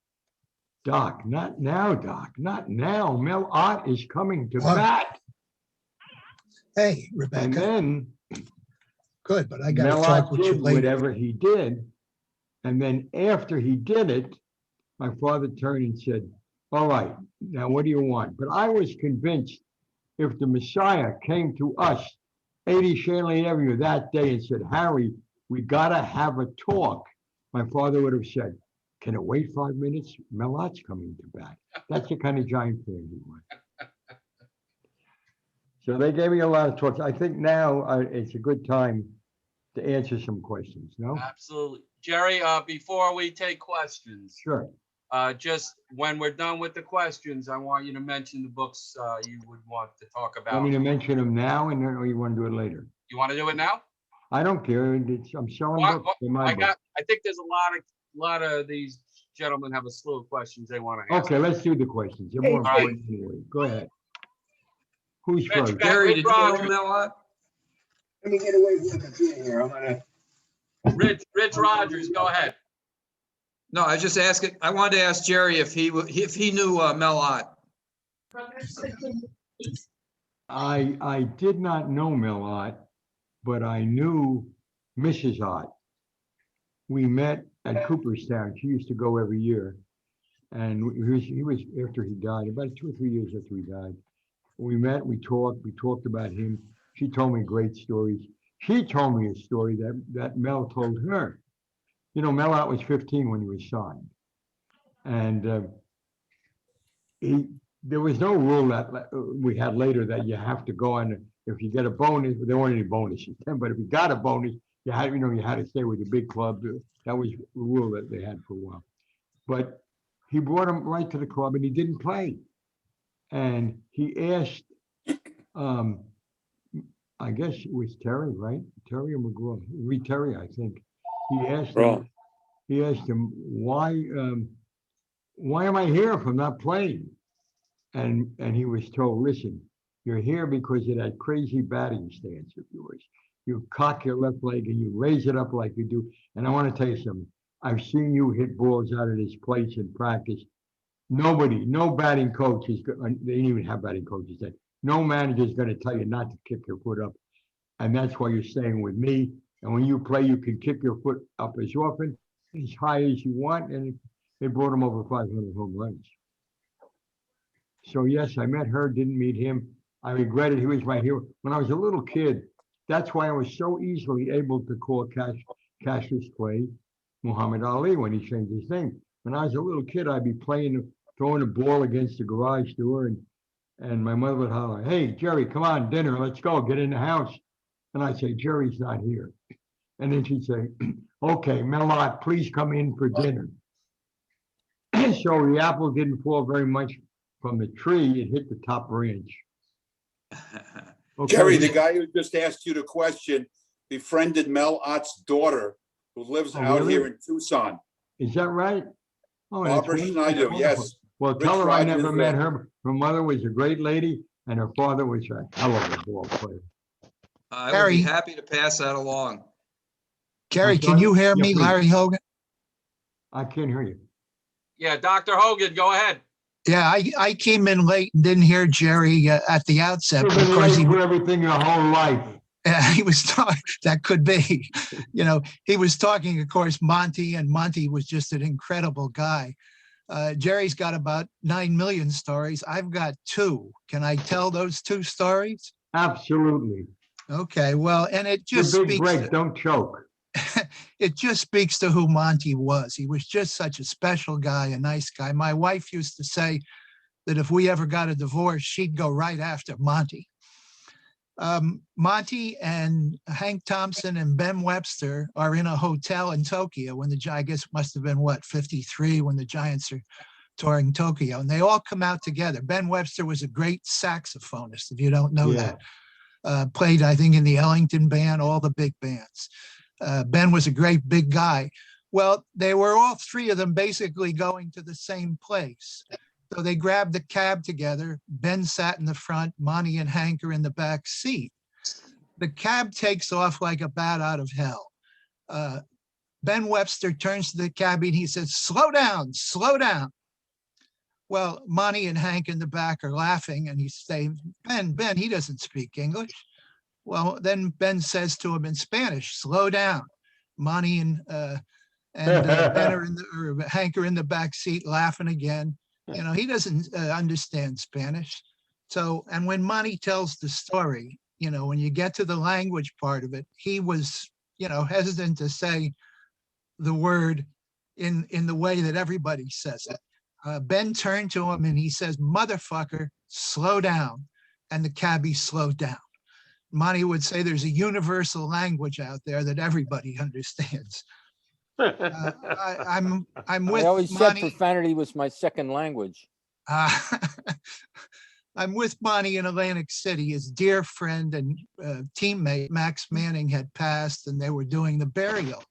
Doc, not now, Doc, not now. Mel Ott is coming to bat. Hey, Rebecca. And then good, but I got to Mel talk Ott with you did later. whatever he did. And then after he did it, my father turned and said, all right, now what do you want? But I was convinced if the Messiah came to us, 80 Shanley Avenue that day and said, Harry, we got to have a talk, my father would have said, can it wait 5 minutes? Mel Ott's coming to bat. That's the kind of Giant fan he was. So they gave me a lot of talks. I think now it's a good time to answer some questions, no? Absolutely. Jerry, before we take questions, Sure. Just when we're done with the questions, I want you to mention the books you would want to talk Want about. me to mention them now and then, or you want to do it later? You want to do it now? I don't care. I'm selling Well, books in my book. I think there's a lot of these gentlemen have a slew of questions they want to ask. Okay, let's do the questions. They're more All right. important anyway. Go ahead. Who's Rich, first? go- Gary, Rich did you know Rogers. Melot? Let me get away from the computer here. I'm gonna. Rich Rogers, go ahead. No, I was just asking, I wanted to ask Jerry if he knew Melot. I did not know Melot, but I knew Mrs. Ott. We met at Cooperstown. She used to go every year. And he was after he died, about 2 or 3 years after he died. We met, we talked about him. She told me great stories. She told me a story that Mel told her. You know, Melot was 15 when he was signed. And there was no rule that we had later that you have to go on, if you get a bonus, there weren't any bonuses then, but if you got a bonus, you had to stay with the big club. That was the rule that they had for a while. But he brought him right to the club and he didn't play. And he asked, I guess it was Terry, right? Terry or McGraw? Terry, I think. He asked him, why am I here if I'm not playing? And he was told, listen, you're here because of that crazy batting stance of yours. You cock your left leg and you raise it up like you do. And I want to tell you something. I've seen you hit balls out of this place in practice. No batting coach is, they didn't even have batting coaches then. No manager is going to tell you not to kick your foot up. And that's why you're staying with me. And when you play, you can kick your foot up as often, as high as you want. And it brought him over 500 home runs. So yes, I met her, didn't meet him. I regretted he was my hero. When I was a little kid, that's why I was so easily able to call Cassius Clay Muhammad Ali when he changed his name. When I was a little kid, I'd be throwing a ball against the garage door, and my mother would holler, hey, Jerry, come on, dinner, let's go, get in the house. And I'd say, Jerry's not here. And then she'd say, okay, Melot, please come in for dinner. So the apple didn't fall very much from the tree, it hit the top branch. Okay. Jerry, the guy who just asked you the question befriended Mel Ott's daughter, who lives out really? here in Tucson. Is that right? Oh, that's Barbara wonderful. Schneider, yes. Well, Rich tell her I Rogers, never met her. Her mother was a great lady, and her father was a hell of a ball player. I would be Harry. happy to pass that along. Gary, I'm can sorry? you hear Yeah, me, please. Larry Hogan? I can't hear you. Yeah, Dr. Hogan, go ahead. Yeah, I came in late and didn't hear Jerry at the outset You've been because late for everything your whole life. he was talking, that could be, he was talking, of course, Monte, and Monte was just an incredible guy. Jerry's got about 9 million stories. I've got 2. Can I tell those 2 stories? Absolutely. Okay, well, and it Your just big speaks break, to, don't choke. it just speaks to who Monte was. He was just such a special guy, a nice guy. My wife used to say that if we ever got a divorce, she'd go right after Monte. Monte and Hank Thompson and Ben Webster are in a hotel in Tokyo when I guess it must have been, 53 when the Giants are touring Tokyo. And they all come out together. Ben Webster was a great saxophonist, if you don't know that. Played, I think, in the Ellington Band, all the big bands. Ben was a great big guy. Well, they were all 3 of them basically going to the same place. So they grabbed the cab together. Ben sat in the front, Monte and Hank are in the back seat. The cab takes off like a bat out of hell. Ben Webster turns to the cabbie and he says, slow down, slow down. Well, Monte and Hank in the back are laughing and he's saying, Ben, he doesn't speak English. Well, then Ben says to him in Spanish, slow down. Monte and Ben are Hank are in the back seat laughing again. He doesn't understand Spanish. So, and when Monte tells the story, when you get to the language part of it, he was, hesitant to say the word in the way that everybody says it. Ben turned to him and he says, motherfucker, slow down. And the cabbie slowed down. Monte would say there's a universal language out there that everybody understands. I'm I with always said Monty. profanity was my second language. uh, I'm with Monty in Atlantic City. His dear friend and teammate, Max Manning, had passed and they were doing the burial.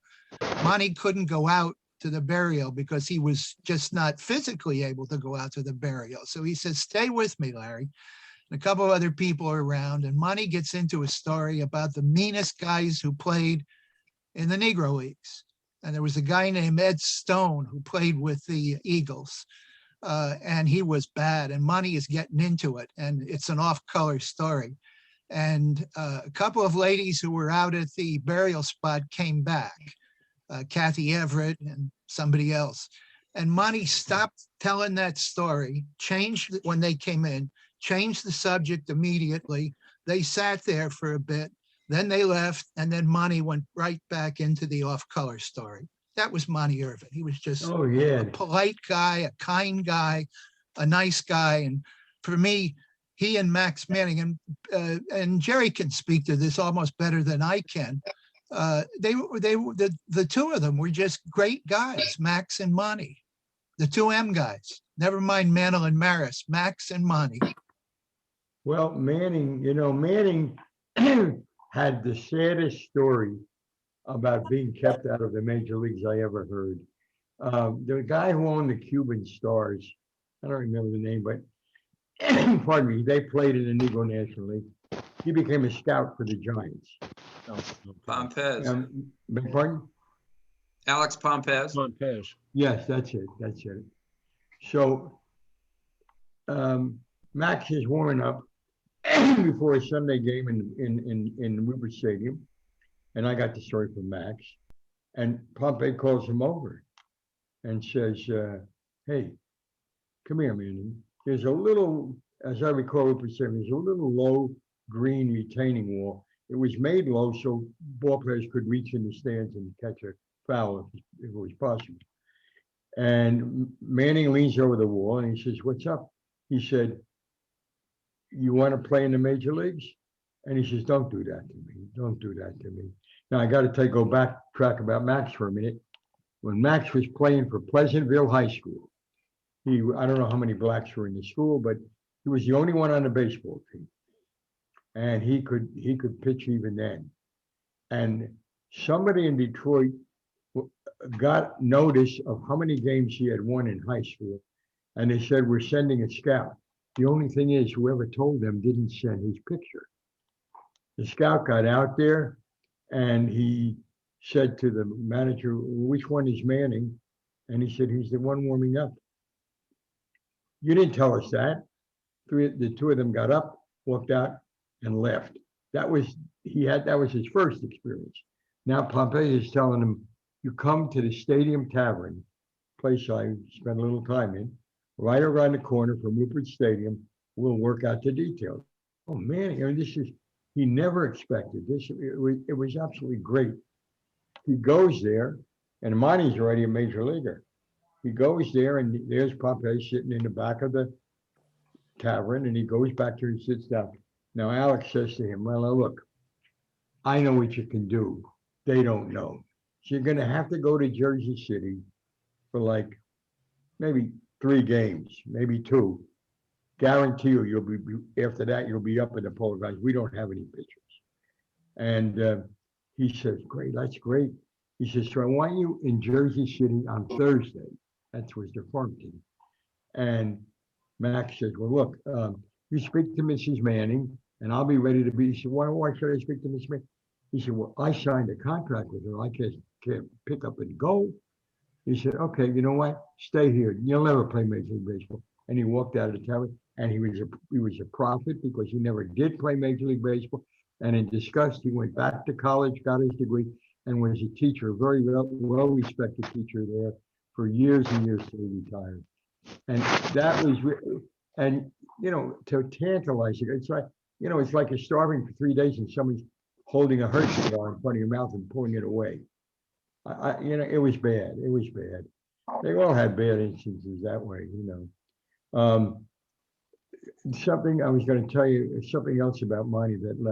Monty couldn't go out to the burial because he was just not physically able to go out to the burial. So he said, stay with me, Larry. And a couple of other people are around, and Monty gets into a story about the meanest guys who played in the Negro Leagues. And there was a guy named Ed Stone who played with the Eagles. And he was bad, and Monty is getting into it, and it's an off-color story. And a couple of ladies who were out at the burial spot came back, Kathy Everett and somebody else. And Monty stopped telling that story, changed when they came in, changed the subject immediately. They sat there for a bit, then they left, and then Monty went right back into the off-color story. That was Monte Irvin. He was just Oh, yeah. a polite guy, a kind guy, a nice guy. And for me, he and Max Manning, and Jerry can speak to this almost better than I can. The two of them were just great guys, Max and Monty, the two M guys. Never mind Mantle and Maris, Max and Monty. Well, Manning, Manning had the saddest story about being kept out of the major leagues I ever heard. The guy who owned the Cuban Stars, I don't remember the name, but pardon me, they played in the Negro National League. He became a scout for the Giants. Pompez, Beg pardon? Alex Pompez. Yes, that's it. So Max is warming up before a Sunday game in Weber Stadium. And I got the story from Max. And Pompey calls him over and says, hey, come here, man. There's a little, as I recall, there's a little low green retaining wall. It was made low so ball players could reach in the stands and catch a foul if it was possible. And Manning leans over the wall and he says, what's up? He said, you want to play in the major leagues? And he says, don't do that to me. Don't do that to me. Now I got to go backtrack about Max for a minute. When Max was playing for Pleasantville High School, I don't know how many blacks were in the school, but he was the only one on the baseball team. And he could pitch even then. And somebody in Detroit got notice of how many games he had won in high school. And they said, we're sending a scout. The only thing is, whoever told them didn't send his picture. The scout got out there and he said to the manager, which one is Manning? And he said, he's the one warming up. You didn't tell us that. The two of them got up, walked out, and left. That was his first experience. Now Pompey is telling him, you come to the Stadium Tavern, place I spent a little time in, right around the corner from Rupert Stadium. We'll work out the details. Oh man, he never expected this. It was absolutely great. He goes there, and Monty's already a major leaguer. He goes there, and there's Pompey sitting in the back of the tavern, and he goes back there and sits down. Now Alex says to him, well, look, I know what you can do. They don't know. So you're going to have to go to Jersey City for like maybe 3 games, maybe 2. Guarantee you'll be, after that, you'll be up in the polo guys. We don't have any pitchers. And he says, great, that's great. He says, so I want you in Jersey City on Thursday. That was their farm team. And Max says, well, look, you speak to Mrs. Manning and I'll be ready to be. He said, why should I speak to Mrs. Manning? He said, well, I signed a contract with her. I can't pick up and go. He said, okay, you know what? Stay here. You'll never play Major League Baseball. And he walked out of the tower, and he was a prophet because he never did play Major League Baseball. And in disgust, he went back to college, got his degree, and was a teacher, a very well-respected teacher there for years and years till he retired. And that was, and to tantalize you, it's like, it's like you're starving for 3 days and somebody's holding a Hershey bar in front of your mouth and pulling it away. It was bad. It was bad. They all had bad instances that way, Something I was going to tell you, something else about Monty and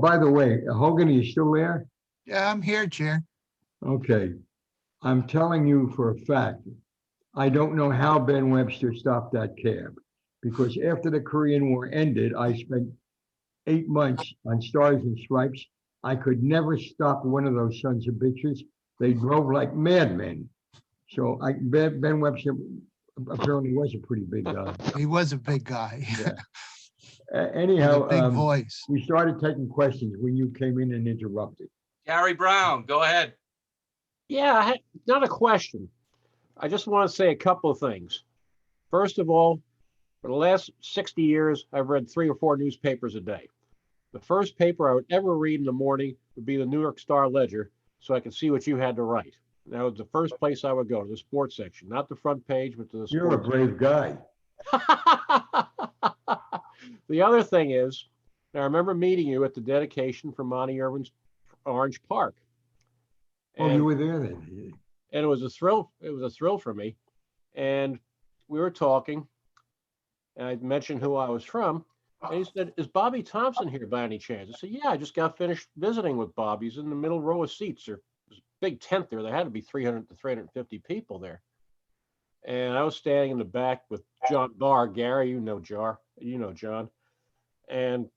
by the way, Hogan, are you still there? Yeah, I'm here, Chair. Okay, I'm telling you for a fact, I don't know how Ben Webster stopped that cab. Because after the Korean War ended, I spent 8 months on Stars and Stripes. I could never stop one of those sons of bitches. They drove like madmen. So Ben Webster apparently was a pretty big guy. He was a big guy. Yeah. With Anyhow, a big voice. we started taking questions when you came in and interrupted. Gary Brown, go ahead. Yeah, not a question. I just want to say a couple of things. First of all, for the last 60 years, I've read 3 or 4 newspapers a day. The first paper I would ever read in the morning would be the New York Star Ledger, so I could see what you had to write. That was the first place I would go, to the sports section, not the front page, but to the You're a sports. brave guy. The other thing is, I remember meeting you at the dedication for Monte Irvin's Orange Park. Oh, you were there then? And it was a thrill. It was a thrill for me. And we were talking, and I mentioned who I was from. And he said, "Is Bobby Thompson here by any chance?" I said, "Yeah, I just got finished visiting with Bobby. He's in the middle row of seats. There's a big tent there. There had to be 300 to 350 people there." And I was standing in the back with John Barr. Gary, you know John. And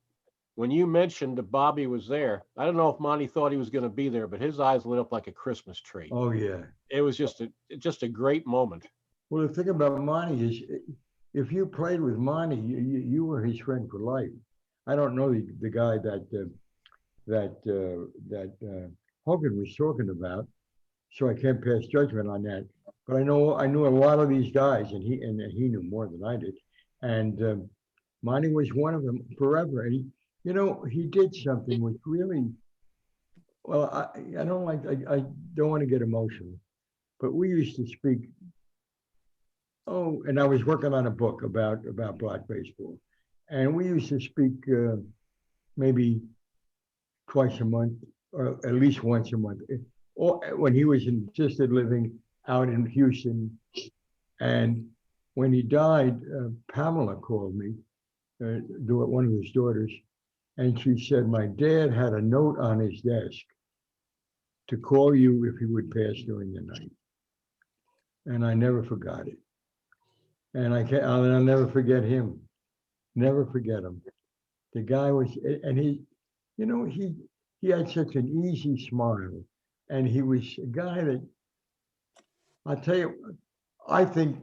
when you mentioned that Bobby was there, I don't know if Monty thought he was going to be there, but his eyes lit up like a Christmas tree. Oh, yeah. It was just a great moment. Well, the thing about Monty is, if you played with Monty, you were his friend for life. I don't know the guy that Hogan was talking about, so I can't pass judgment on that. But I knew a lot of these guys, and he knew more than I did. And Monty was one of them forever. And he did something which really, well, I don't want to get emotional, but we used to speak. Oh, and I was working on a book about black baseball, and we used to speak maybe twice a month, or at least once a month. Or when he was in assisted living out in Houston, and when he died, Pamela called me, one of his daughters, and she said, "My dad had a note on his desk to call you if he would pass during the night," and I never forgot it. And I'll never forget him. Never forget him. The guy was, and he had such an easy smile, and he was a guy that, I'll tell you, I think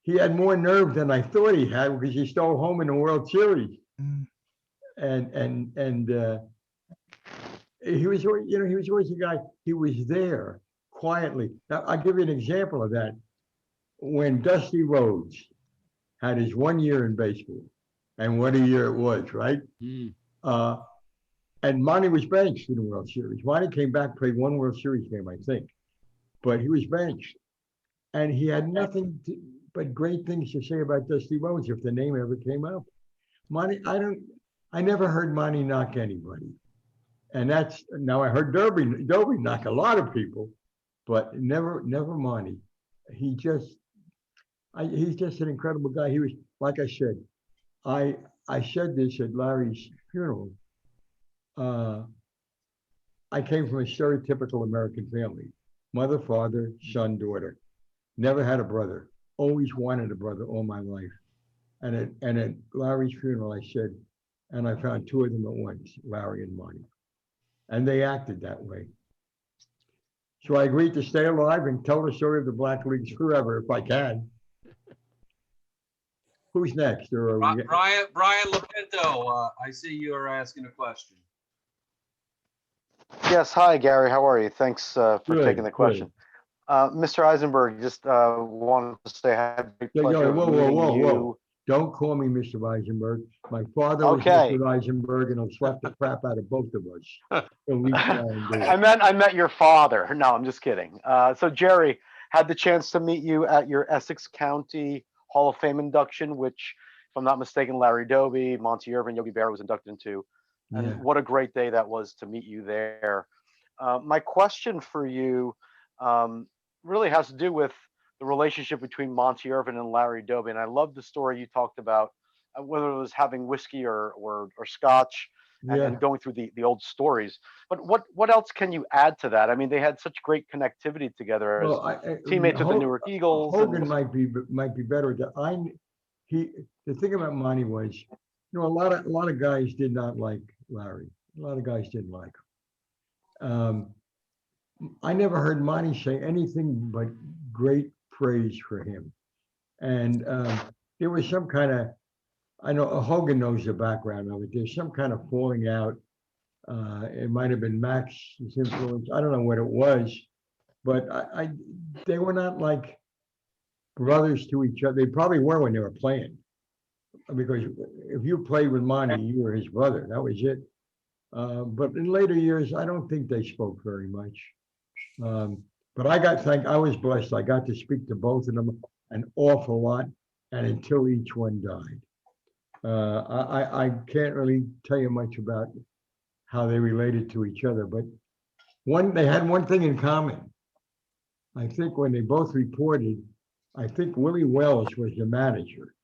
he had more nerve than I thought he had, because he stole home in the World Series. Mm. And he was always a guy. He was there quietly. Now, I'll give you an example of that. When Dusty Rhodes had his 1 year in baseball, and what a year it was, right? And Monty was benched in the World Series. Monty came back, played 1 World Series game, I think, but he was benched. And he had nothing but great things to say about Dusty Rhodes if the name ever came up. Monty, I never heard Monty knock anybody. And now I heard Dobie knock a lot of people, but never Monty. He's just an incredible guy. He was, like I said, I said this at Larry's funeral. I came from a stereotypical American family: mother, father, son, daughter. Never had a brother. Always wanted a brother all my life. And at Larry's funeral, I said, and I found 2 of them at once, Larry and Monty, and they acted that way. So I agreed to stay alive and tell the story of the Black Leagues forever if I can. Who's next? Brian Lopinto, I see you're asking a question. Yes, hi, Gary. How are you? Thanks for Good, taking the question. Mr. Eisenberg, just wanted to say I had the Yeah, pleasure of meeting you. whoa. Don't call me Mr. Eisenberg. My father was Okay. Mr. Eisenberg, and he'll slap the crap out of both of us. At least I met your father. No, I'm just kidding. So Jerry, had the chance to meet you at your Essex County Hall of Fame induction, which, if I'm not mistaken, Larry Doby, Monte Irvin, Yogi Berra was inducted into. And Yeah. what a great day that was to meet you there. My question for you really has to do with the relationship between Monte Irvin and Larry Doby. And I love the story you talked about, whether it was having whiskey or scotch Yeah. and going through the old stories. But what else can you add to that? I mean, they had such great connectivity together as Well, teammates with the Newark Eagles. Hogan and- might be better. The thing about Monty was, a lot of guys did not like Larry. A lot of guys didn't like him. I never heard Monty say anything but great praise for him. And there was some kind of, I know Hogan knows the background of it. There's some kind of falling out. It might have been Max's influence. I don't know what it was, but they were not like brothers to each other. They probably were when they were playing, because if you played with Monty, you were his brother. That was it. But in later years, I don't think they spoke very much. But I was blessed. I got to speak to both of them an awful lot, and until each one died. I can't really tell you much about how they related to each other, but they had one thing in common. I think when they both reported, I think Willie Wells was the manager,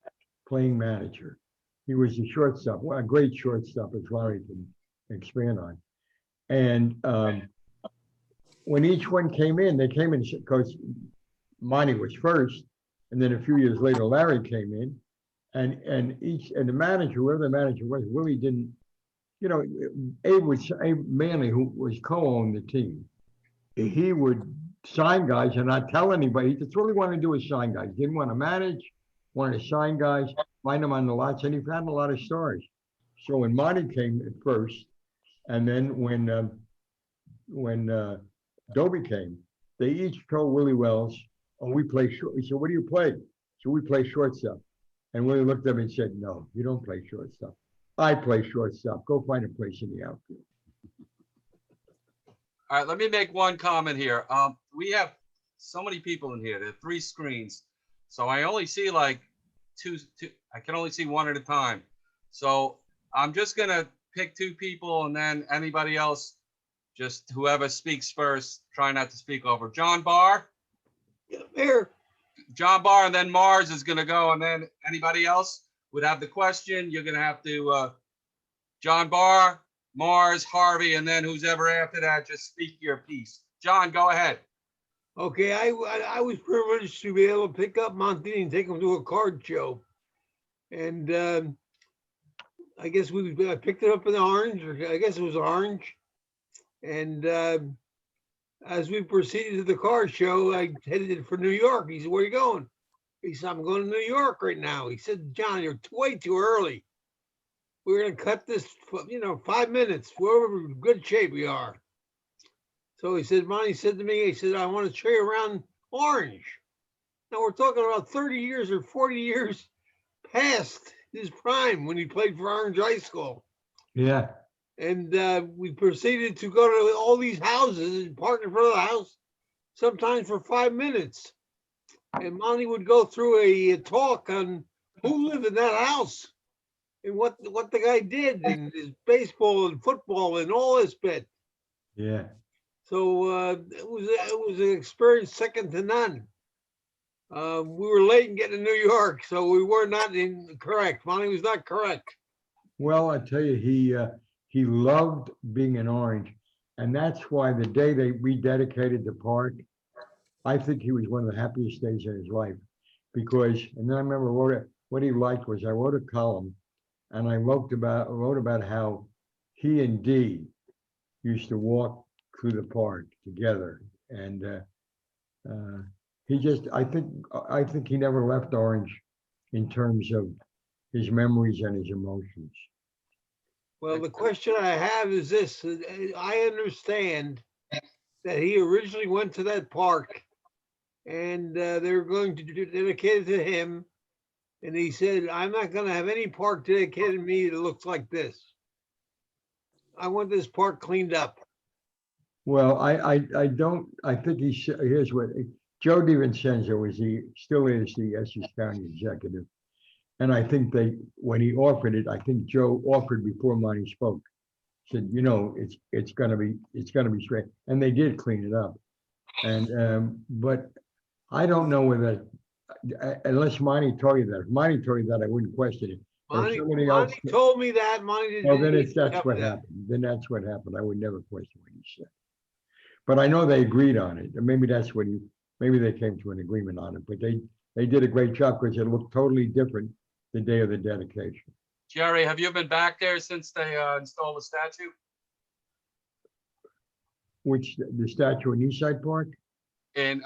playing manager. He was the shortstop, a great shortstop, as Larry can expand on. And when each one came in, they came in because Monty was first, and then a few years later, Larry came in, and the manager, whoever the manager was, Willie didn't, Abe Manley, who was co-owned the team, he would sign guys and not tell anybody. That's all he wanted to do was sign guys. Didn't want to manage, wanted to sign guys, find them on the lots, and he found a lot of stars. So when Monty came at first, and then when Dobie came, they each told Willie Wells, "Oh, we play short." He said, "What do you play?" So we play shortstop. And Willie looked at him and said, "No, you don't play shortstop. I play shortstop. Go find a place in the outfield." All right, let me make one comment here. We have so many people in here. There are 3 screens. So I only see like two. I can only see one at a time. So I'm just going to pick 2 people, and then anybody else, just whoever speaks first, try not to speak over. John Barr? Here. John Barr, and then Mars is going to go, and then anybody else would have the question. You're going to have to, John Barr, Mars, Harvey, and then who's ever after that, just speak your piece. John, go ahead. Okay, I was privileged to be able to pick up Monty and take him to a card show. And I guess I picked it up in orange, or I guess it was orange. And as we proceeded to the card show, I headed for New York. He said, "Where are you going?" He said, "I'm going to New York right now." He said, "John, you're way too early. We're going to cut this, 5 minutes. We're in good shape we are." So he said, Monty said to me, he said, "I want to show you around Orange." Now we're talking about 30 years or 40 years past his prime when he played for Orange High School. Yeah. And we proceeded to go to all these houses and park in front of the house, sometimes for 5 minutes. And Monty would go through a talk on who lived in that house and what the guy did, and his baseball and football and all this bit. Yeah. So it was an experience second to none. We were late in getting to New York, so we were not correct. Monty was not correct. Well, I tell you, he loved being in Orange, and that's why the day they rededicated the park, I think he was one of the happiest days of his life, because, and then I remember what he liked was I wrote a column, and I wrote about how he and Dee used to walk through the park together, and I think he never left Orange in terms of his memories and his emotions. Well, the question I have is this. I understand that he originally went to that park and they were going to dedicate it to him. And he said, "I'm not going to have any park dedicated to me that looks like this. I want this park cleaned up." Well, I think here's what, Joe DiVincenzo still is the Essex County executive. And I think when he offered it, I think Joe offered before Monty spoke, said, it's gonna be straight. And they did clean it up. And, but I don't know whether, unless Monty told you that. If Monty told you that, I wouldn't question it. or Monty, somebody else. Monty told me that, Monty Well, then didn't that's tell what me that. happened. Then that's what happened. I would never question what he said. But I know they agreed on it. And maybe that's what maybe they came to an agreement on it, but they did a great job because it looked totally different the day of the dedication. Jerry, have you been back there since they installed the statue? Which, the statue in Eastside Park? In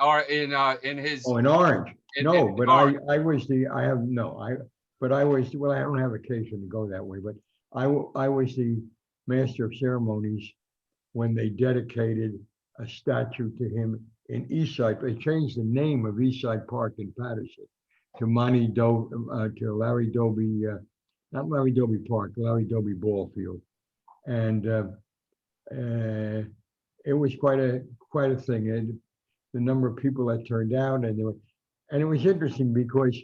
his, Oh, in Orange. In- No, in but Orange. I was but I was, well, I don't have occasion to go that way, but I was the master of ceremonies when they dedicated a statue to him in Eastside. They changed the name of Eastside Park in Patterson to to Larry Doby, not Larry Doby Park, Larry Doby Ball Field. And it was quite a thing. And the number of people that turned out, and it was interesting because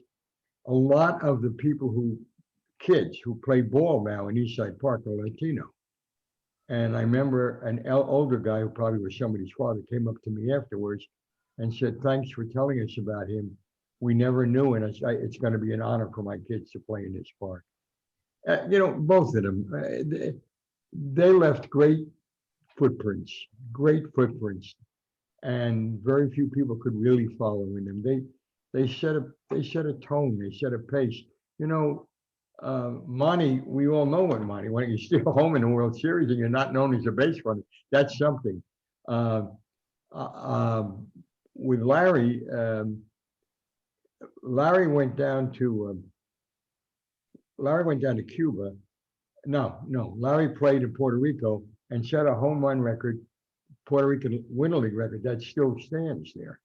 a lot of the kids who play ball now in Eastside Park are Latino. And I remember an older guy who probably was somebody's father came up to me afterwards and said, "Thanks for telling us about him. We never knew, and it's going to be an honor for my kids to play in this park." Both of them, they left great footprints, and very few people could really follow in them. They set a tone, they set a pace. Monty, we all know what Monty, when you're still home in the World Series and you're not known as a base runner, that's something. With Larry, Larry went down to Cuba. No, Larry played in Puerto Rico and set a home run record, Puerto Rican Winter League record that still stands there.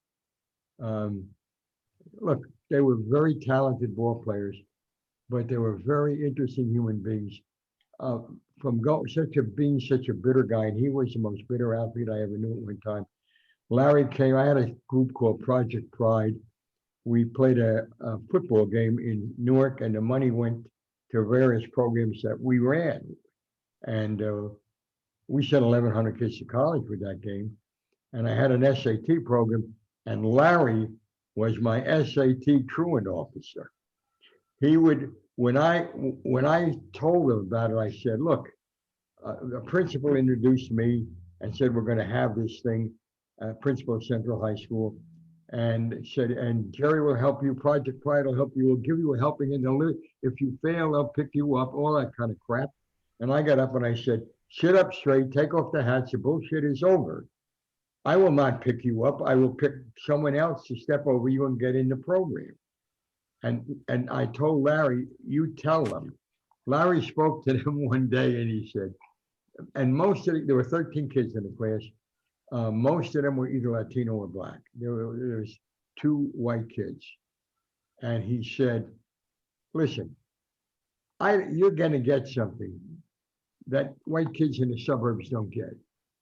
Look, they were very talented ball players, but they were very interesting human beings. Being such a bitter guy, and he was the most bitter athlete I ever knew at one time. Larry came, I had a group called Project Pride. We played a football game in Newark, and the money went to various programs that we ran. And we sent 1,100 kids to college with that game. And I had an SAT program, and Larry was my SAT truant officer. He would, when I told him about it, I said, "Look, the principal introduced me and said, we're going to have this thing, principal of Central High School, and said, and Jerry will help you, Project Pride will help you, we'll give you a helping hand. If you fail, they'll pick you up," all that kind of crap. And I got up and I said, "Sit up straight, take off the hats, the bullshit is over. I will not pick you up. I will pick someone else to step over you and get in the program." And I told Larry, "You tell them." Larry spoke to them one day and he said, and there were 13 kids in the class. Most of them were either Latino or Black. There was 2 white kids. And he said, "Listen, you're going to get something that white kids in the suburbs don't get.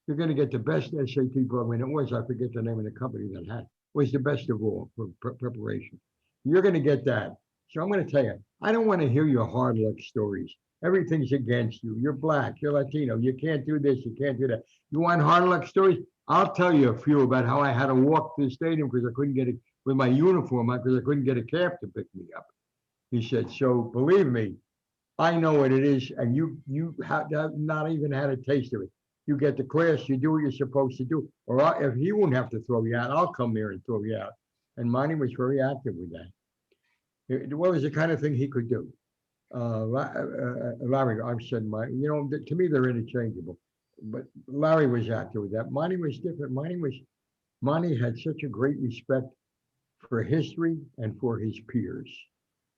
You're going to get the best SAT program." It was, I forget the name of the company that had, was the best of all for preparation. You're going to get that. So I'm going to tell you, I don't want to hear your hard luck stories. Everything's against you. You're Black, you're Latino, you can't do this, you can't do that. You want hard luck stories? I'll tell you a few about how I had to walk to the stadium because I couldn't get it with my uniform on because I couldn't get a cab to pick me up. He said, "So believe me, I know what it is, and you have not even had a taste of it. You get to class, you do what you're supposed to do, or if he won't have to throw you out, I'll come there and throw you out." And Monty was very active with that. It was the kind of thing he could do. Larry, I've said to me they're interchangeable, but Larry was active with that. Monty was different. Monty had such a great respect for history and for his peers,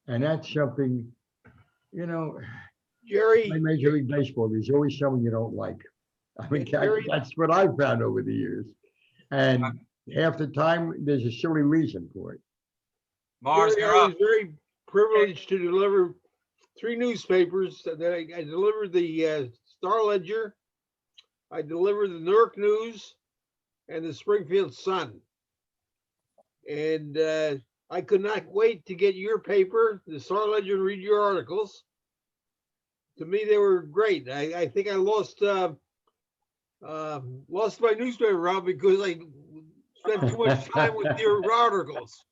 and that's something, Jerry, in Major League Baseball, there's always someone you don't like. I mean, Jerry, that's what I've found over the years, and half the time there's a silly reason for it. Mars, Jerry, you're I up. was very privileged to deliver 3 newspapers. That I delivered the Star Ledger, I delivered the Newark News, and the Springfield Sun. And I could not wait to get your paper, the Star Ledger, and read your articles. To me, they were great. I think I lost my newspaper route because I spent too much time with your articles.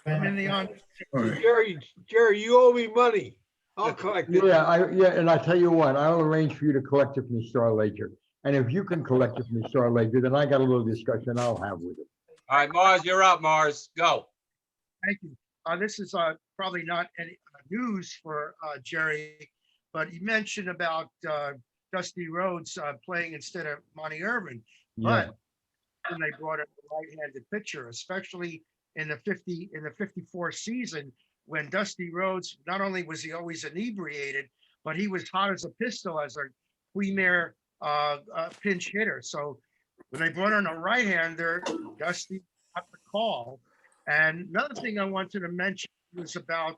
I'm in the on. Jerry, you owe me money. I'll collect it. Yeah, and I tell you what, I'll arrange for you to collect it from the Star Ledger. And if you can collect it from the Star Ledger, then I got a little discussion I'll have with him. All right, Mars, you're up, Mars. Go. Thank you. This is probably not any news for Jerry, but he mentioned about Dusty Rhodes playing instead of Monte Irvin. Yeah. But when they brought up the right-handed pitcher, especially in the 54 season, when Dusty Rhodes, not only was he always inebriated, but he was hot as a pistol as a premier pinch hitter. So when they brought on a right-hander, Dusty got the call. And another thing I wanted to mention was about,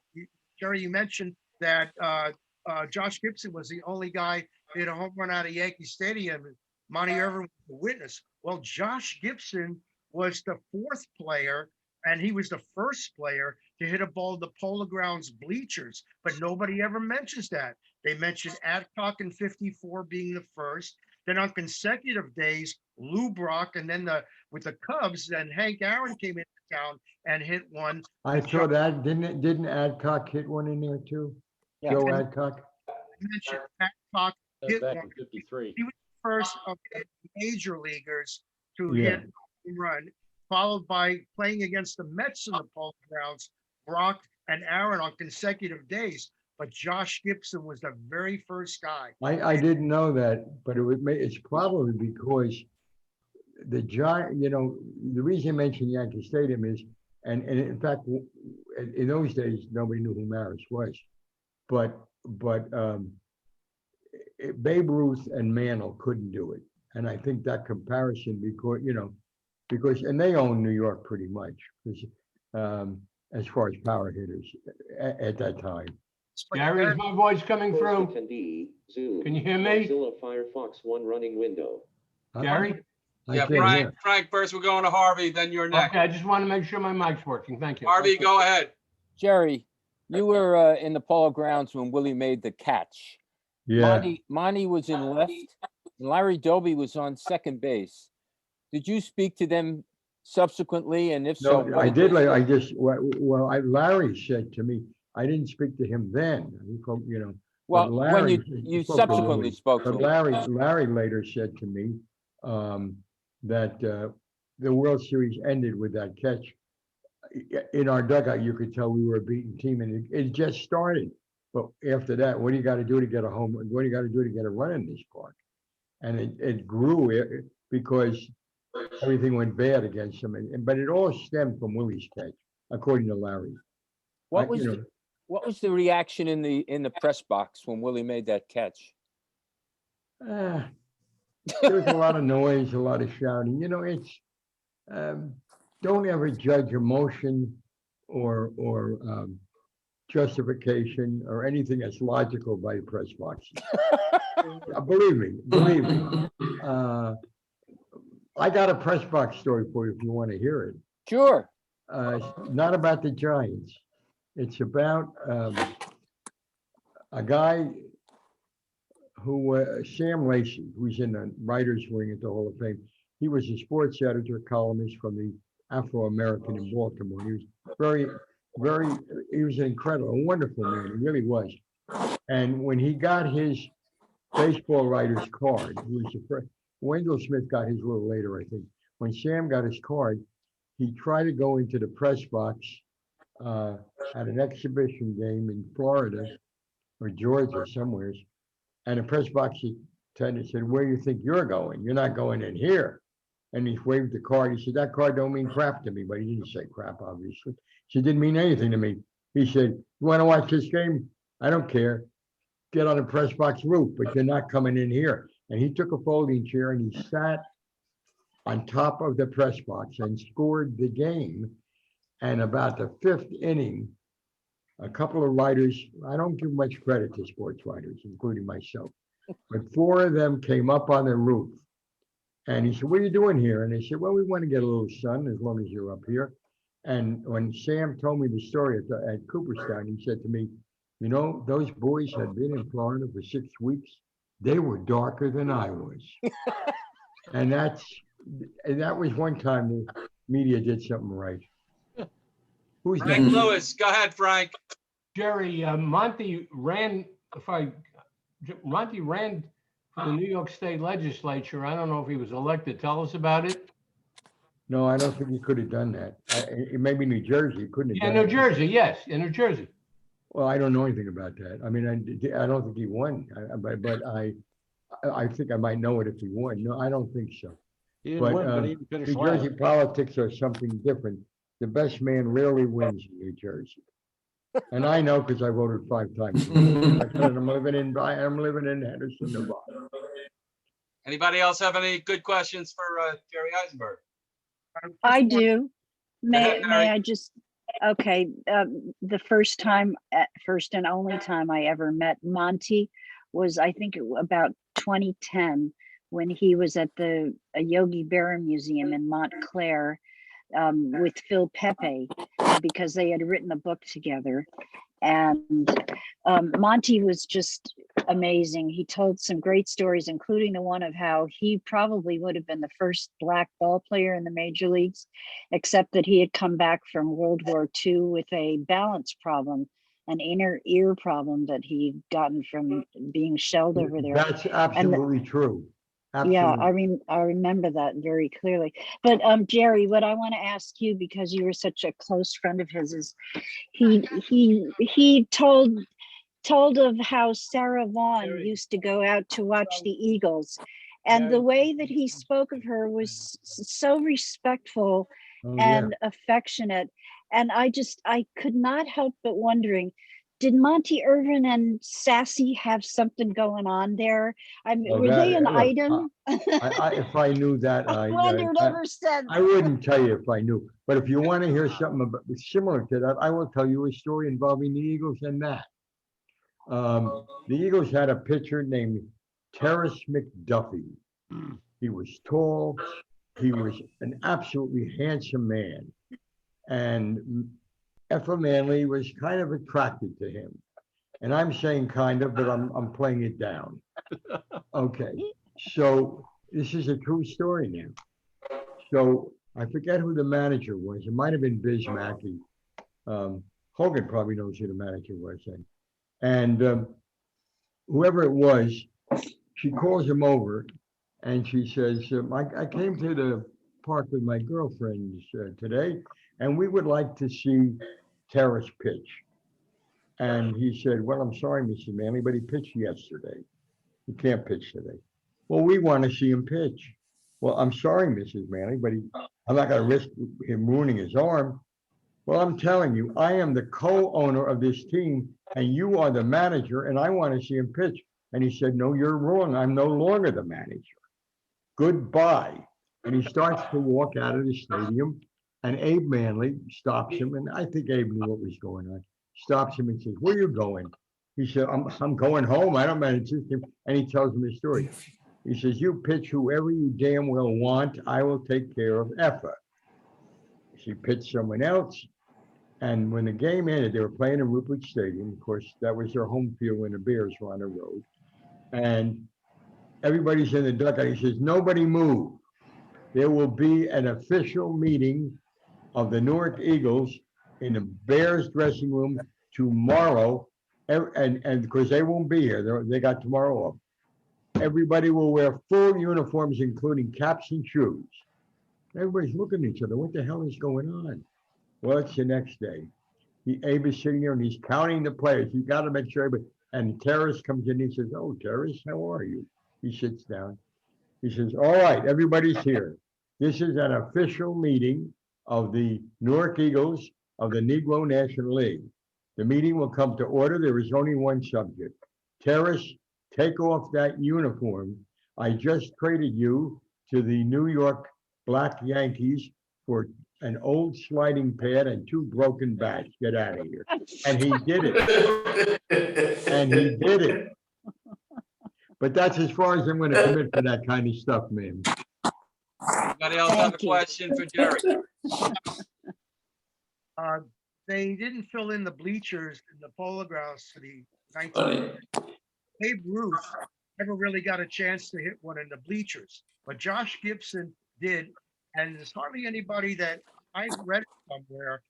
Jerry, you mentioned that Josh Gibson was the only guy who hit a home run out of Yankee Stadium. Monte Irvin was the witness. Well, Josh Gibson was the fourth player, and he was the first player to hit a ball the Polo Grounds bleachers, but nobody ever mentions that. They mentioned Adcock in 54 being the first. Then on consecutive days, Lou Brock, and then with the Cubs, then Hank Aaron came into town and hit one. I saw that, didn't Adcock hit one in there too? Yeah. Joe And- Adcock? I mentioned Adcock hit Back one. in 53. He was the first of the major leaguers to Yeah. hit a home run, followed by playing against the Mets in the Polo Grounds, Brock and Aaron on consecutive days. But Josh Gibson was the very first guy. I didn't know that, but it's probably because the Giant, the reason I mentioned Yankee Stadium is, and in fact, in those days, nobody knew who Maris was. But Babe Ruth and Mantle couldn't do it. And I think that comparison, because, and they own New York pretty much, as far as power hitters at that time. Gary, is my voice coming through? Can you hear me? Firefox one running window. Gary? I Yeah, can't hear. Frank first, we're going to Harvey, then you're next. Okay, I just want to make sure my mic's working. Thank you. Harvey, go ahead. Jerry, you were in the Polo Grounds when Willie made the catch. Yeah. Monty was in left, and Larry Doby was on second base. Did you speak to them subsequently? And if so, No, I did. Larry said to me, I didn't speak to him then. well, but when Larry- you spoke to subsequently Willie. spoke to But him. Larry later said to me that the World Series ended with that catch. In our dugout, you could tell we were a beaten team, and it just started. But after that, what do you got to do to get a home? What do you got to do to get a run in this park? And it grew because everything went bad against him. But it all stemmed from Willie's catch, according to Larry. What was the reaction in the press box when Willie made that catch? There was a lot of noise, a lot of shouting. It's don't ever judge emotion or justification or anything that's logical by press boxes. Believe me. I got a press box story for you if you want to hear it. Sure. Not about the Giants. It's about a guy who, Sam Lacey, who's in the writer's wing at the Hall of Fame. He was a sports editor, columnist from the Afro-American in Baltimore. He was he was a wonderful man. He really was. And when he got his baseball writer's card, Wendell Smith got his a little later, I think. When Sam got his card, he tried to go into the press box at an exhibition game in Florida or Georgia, somewhere. And the press box attendant said, "Where do you think you're going? You're not going in here." And he waved the card. He said, "That card don't mean crap to me." But he didn't say crap, obviously. She didn't mean anything to me. He said, "You want to watch this game? I don't care. Get on the press box roof, but you're not coming in here." And he took a folding chair and he sat on top of the press box and scored the game. And about the fifth inning, a couple of writers, I don't give much credit to sports writers, including myself, but four of them came up on the roof. And he said, "What are you doing here?" And they said, "Well, we want to get a little sun as long as you're up here." And when Sam told me the story at Cooperstown, he said to me, "Those boys had been in Florida for 6 weeks. They were darker than I was." And that was one time the media did something right. Who's Frank that? Lewis, go ahead, Frank. Jerry, Monte ran for the New York State Legislature. I don't know if he was elected. Tell us about it. No, I don't think he could have done that. Maybe New Jersey, he couldn't have Yeah, done New it. Jersey, yes, in New Jersey. Well, I don't know anything about that. I mean, I don't think he won, but I think I might know it if he won. No, I don't think so. He didn't But win, but he didn't finish New last. Jersey politics are something different. The best man rarely wins in New Jersey. And I know because I voted 5 times. I'm living in Henderson, Nevada. Anybody else have any good questions for Jerry Izenberg? I do. ahead, May Mary. I just, okay, the first and only time I ever met Monty was, I think, about 2010, when he was at the Yogi Berra Museum in Montclair with Phil Pepe, because they had written a book together. And Monty was just amazing. He told some great stories, including the one of how he probably would have been the first Black ball player in the major leagues, except that he had come back from World War II with a balance problem, an inner ear problem that he'd gotten from being shelled over there. That's absolutely true. Yeah, Absolutely. I remember that very clearly. But Jerry, what I want to ask you, because you were such a close friend of his, is he told of how Sarah Vaughan used to go out to watch the Eagles, and the way that he spoke of her was so respectful Oh, yeah. and affectionate. And I could not help but wondering, did Monte Irvin and Sassy have something going on there? I mean, Well, were they an look, item? if I knew that, I wondered ever since. I wouldn't tell you if I knew. But if you want to hear something similar to that, I will tell you a story involving the Eagles and that. The Eagles had a pitcher named Terrace McDuffie. He was tall. He was an absolutely handsome man. And Effa Manley was kind of attracted to him. And I'm saying kind of, but I'm playing it down. Okay. So this is a true story now. So I forget who the manager was. It might have been Biz Mackey. Hogan probably knows who the manager was then. And whoever it was, she calls him over and she says, I came to the park with my girlfriends today, and we would like to see Terrace pitch. And he said, well, I'm sorry, Mrs. Manley, but he pitched yesterday. He can't pitch today. Well, we want to see him pitch. Well, I'm sorry, Mrs. Manley, but I'm not going to risk him ruining his arm. Well, I'm telling you, I am the co-owner of this team, and you are the manager, and I want to see him pitch. And he said, no, you're wrong. I'm no longer the manager. Goodbye. And he starts to walk out of the stadium, and Abe Manley stops him, and I think Abe knew what was going on. Stops him and says, where are you going? He said, I'm going home. I don't manage this team. And he tells him his story. He says, you pitch whoever you damn well want. I will take care of Effa. She pitched someone else. And when the game ended, they were playing in Rupert Stadium. Of course, that was their home field when the Bears were on the road. And everybody's in the dugout. He says, nobody move. There will be an official meeting of the Newark Eagles in the Bears dressing room tomorrow. And because they won't be here, they got tomorrow off. Everybody will wear full uniforms, including caps and shoes. Everybody's looking at each other. What the hell is going on? Well, it's the next day. Abe is sitting there and he's counting the players. You got to make sure everybody. And Terrace comes in. He says, "Oh, Terrace, how are you?" He sits down. He says, "All right, everybody's here. This is an official meeting of the Newark Eagles of the Negro National League. The meeting will come to order. There is only one subject. Terrace, take off that uniform. I just traded you to the New York Black Yankees for an old sliding pad and 2 broken bats. Get out of here." And he did it. And he did it. But that's as far as I'm going to commit for that kind of stuff, man. Anybody else have a question for Jerry? They didn't fill in the bleachers in the Polo Grounds for the 19. Babe Ruth never really got a chance to hit one in the bleachers, but Josh Gibson did. And there's hardly anybody that I've read somewhere.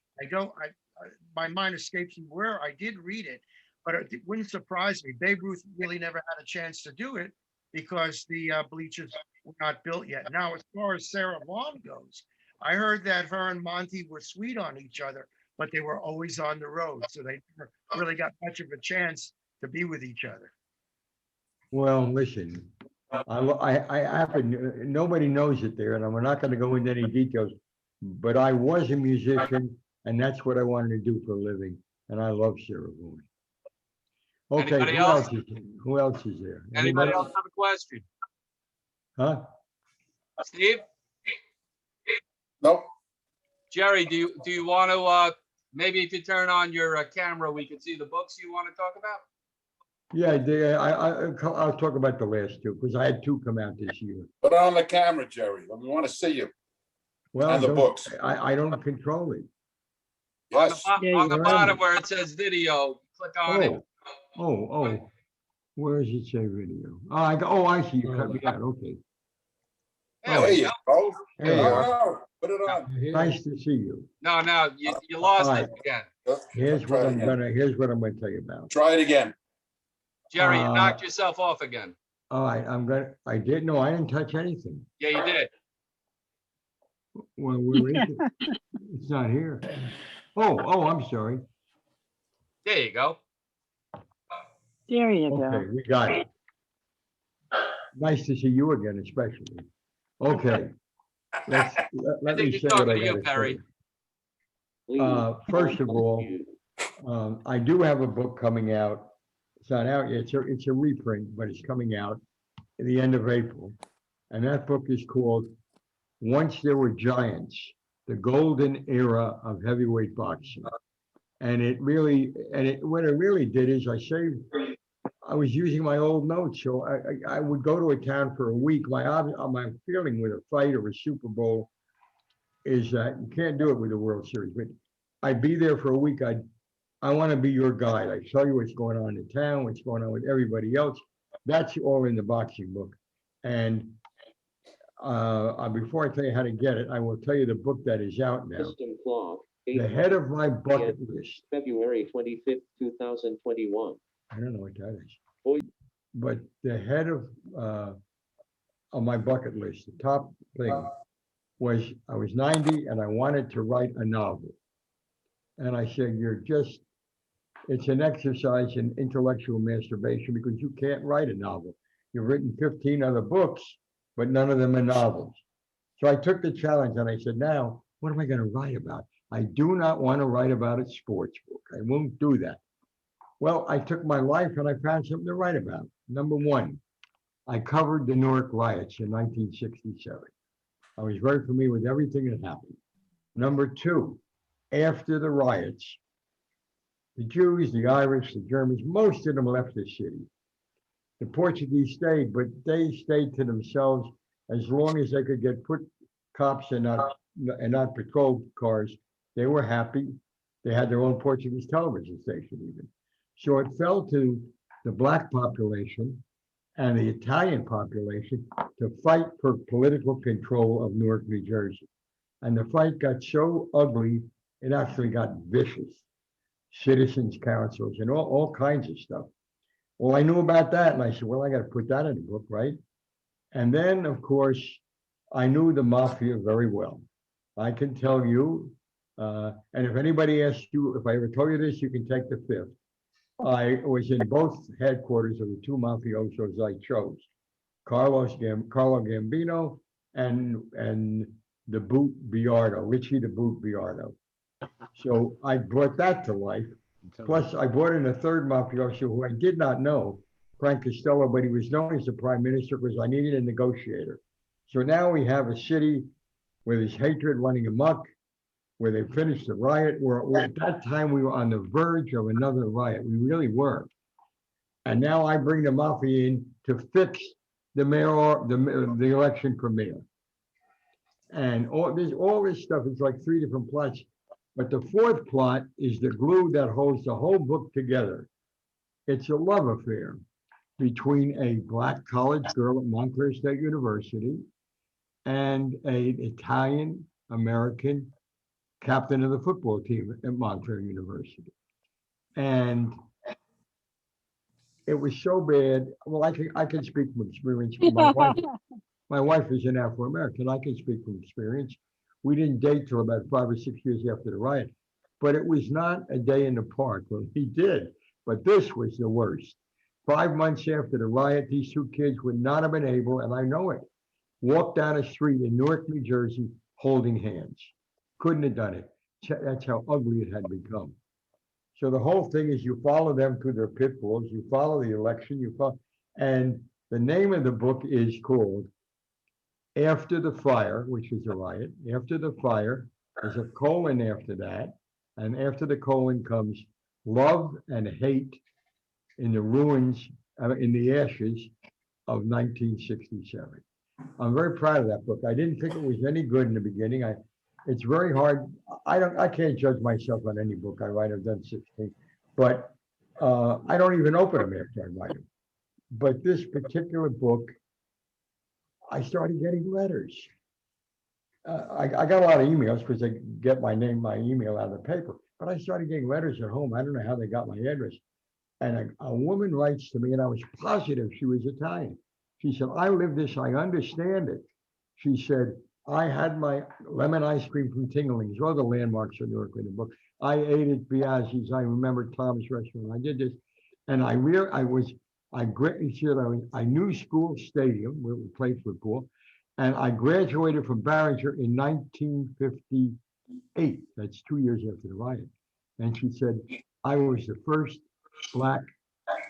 my mind escapes me where I did read it, but it wouldn't surprise me. Babe Ruth really never had a chance to do it because the bleachers were not built yet. Now, as far as Sarah Vaughan goes, I heard that her and Monty were sweet on each other, but they were always on the road, so they never really got much of a chance to be with each other. Well, listen, I happen, nobody knows it there, and we're not gonna go into any details, but I was a musician, and that's what I wanted to do for a living, and I love Sarah Vaughan. Okay, Anybody who else? else is, who else is there? Anybody else have a question? Huh? Steve? Nope. Jerry, do you want to, maybe if you turn on your camera, we can see the books you want to talk about? Yeah, I'll talk about the last two, because I had two come out this year. Put on the camera, Jerry. We want to see you. Well, And the don't- books. I don't control it. Yes. On the where am bottom I? where it says video, click on it. Oh, where does it say video? I see, you cut me out, okay. There you go. There you are. Oh, put it on. Nice to see you. No, you lost All it right. again. Here's what I'm gonna tell you about. Try it again. Jerry, you knocked yourself off again. All right, I didn't touch anything. Yeah, you did. Well, where is it? It's not here. Oh, I'm sorry. There you go. There you Okay, go. we got it. Nice to see you again, especially. Okay. Let I me think say he's what talking I to you, gotta Perry. say. First of all, I do have a book coming out. It's not out yet. It's a reprint, but it's coming out at the end of April. And that book is called Once There Were Giants, The Golden Era of Heavyweight Boxing. And what it really did is I was using my old notes. So I would go to a town for a week. My feeling with a fight or a Super Bowl is that you can't do it with the World Series, but I'd be there for a week. I want to be your guide. I tell you what's going on in town, what's going on with everybody else. That's all in the boxing book. And before I tell you how to get it, I will tell you the book that is out now. System clock. The head of my bucket list. February 25th, 2021. I don't know what that is. But the head of my bucket list, the top thing was I was 90 and I wanted to write a novel. And I said, it's an exercise in intellectual masturbation because you can't write a novel. You've written 15 other books, but none of them are novels. So I took the challenge and I said, now, what am I going to write about? I do not want to write about a sports book. I won't do that. Well, I took my life and I found something to write about. Number one, I covered the Newark riots in 1967. I was very familiar with everything that happened. Number two, after the riots, the Jews, the Irish, the Germans, most of them left the city. The Portuguese stayed, but they stayed to themselves as long as they could get foot cops and not patrol cars. They were happy. They had their own Portuguese television station even. So it fell to the Black population and the Italian population to fight for political control of Newark, New Jersey. And the fight got so ugly, it actually got vicious. Citizens councils and all kinds of stuff. Well, I knew about that and I said, well, I got to put that in the book, right? And then, of course, I knew the mafia very well. I can tell you, and if anybody asks you, if I ever told you this, you can take the fifth. I was in both headquarters of the two mafiosos I chose, Carlo Gambino and the Boot Biardo, Richie the Boot Biardo. So I brought that to life. Plus, I brought in a third mafioso who I did not know, Frank Costello, but he was known as the prime minister because I needed a negotiator. So now we have a city with his hatred running amok, where they finished the riot. At that time, we were on the verge of another riot. We really were. And now I bring the mafia in to fix the election for mayor. And all this stuff is like 3 different plots. But the fourth plot is the glue that holds the whole book together. It's a love affair between a Black college girl at Montclair State University and an Italian American captain of the football team at Monte Irvin University. And it was so bad. Well, I can speak from experience. My wife is an Afro-American. I can speak from experience. We didn't date till about 5 or 6 years after the riot, but it was not a day in the park. Well, he did, but this was the worst. 5 months after the riot, these two kids would not have been able, and I know it, walk down a street in Newark, New Jersey, holding hands. Couldn't have done it. That's how ugly it had become. So the whole thing is you follow them through their pitfalls, you follow the election, and the name of the book is called After the Fire, which was a riot. After the Fire, there's a colon after that, and after the colon comes Love and Hate in the ruins, in the ashes of 1967. I'm very proud of that book. I didn't think it was any good in the beginning. It's very hard. I can't judge myself on any book I write. I've done 16, but I don't even open them after I write them. But this particular book, I started getting letters. I got a lot of emails because I get my email out of the paper, but I started getting letters at home. I don't know how they got my address. And a woman writes to me, and I was positive she was Italian. She said, I live this, I understand it. She said, I had my lemon ice cream from Tinglings, all the landmarks in Newark in the book. I ate at Biaggi's, I remember Tom's restaurant, I did this. And I knew School Stadium, where we played football, and I graduated from Barringer in 1958. That's 2 years after the riot. And she said, I was the first Black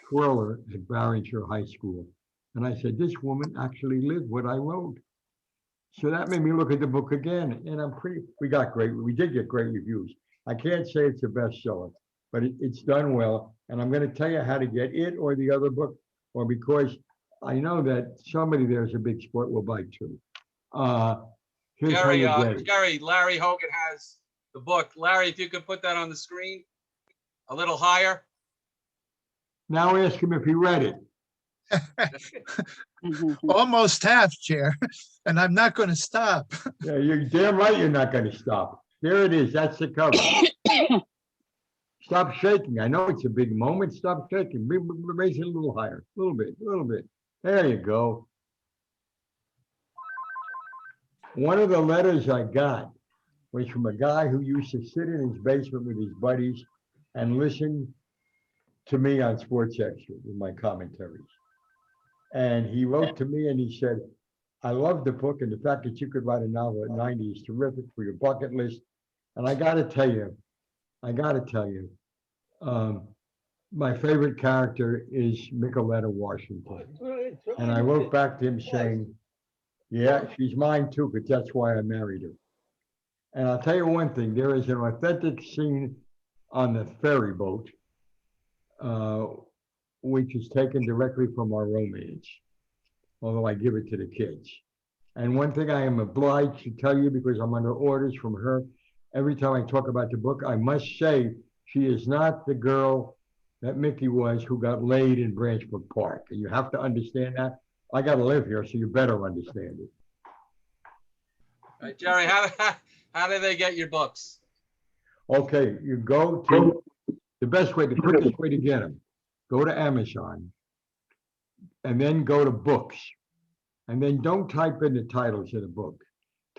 twirler at Barringer High School. And I said, this woman actually lived what I wrote. So that made me look at the book again. And we did get great reviews. I can't say it's a bestseller, but it's done well. And I'm going to tell you how to get it or the other book, or because I know that somebody there's a big sport will buy two. Here's how you get it. Jerry, Larry Hogan has the book. Larry, if you could put that on the screen a little higher. Now ask him if he read it. Almost half, Chair, and I'm not going to stop. Yeah, you're damn right you're not going to stop. There it is. That's the cover. Stop shaking. I know it's a big moment. Stop shaking. Raise it a little higher. A little bit. There you go. One of the letters I got was from a guy who used to sit in his basement with his buddies and listen to me on Sports Extra with my commentaries. And he wrote to me and he said, I love the book, and the fact that you could write a novel at 90 is terrific for your bucket list. And I got to tell you, my favorite character is Nicoletta Washington. And I wrote back to him saying, yeah, she's mine too, but that's why I married her. And I'll tell you one thing, there is an authentic scene on the ferry boat, which is taken directly from our romance, although I give it to the kids. And one thing I am obliged to tell you, because I'm under orders from her, every time I talk about the book, I must say she is not the girl that Mickey was who got laid in Branchbrook Park. And you have to understand that. I got to live here, so you better understand it. Jerry, how do they get your books? Okay, you go to the quickest way to get them. Go to Amazon and then go to books. And then don't type in the titles of the book.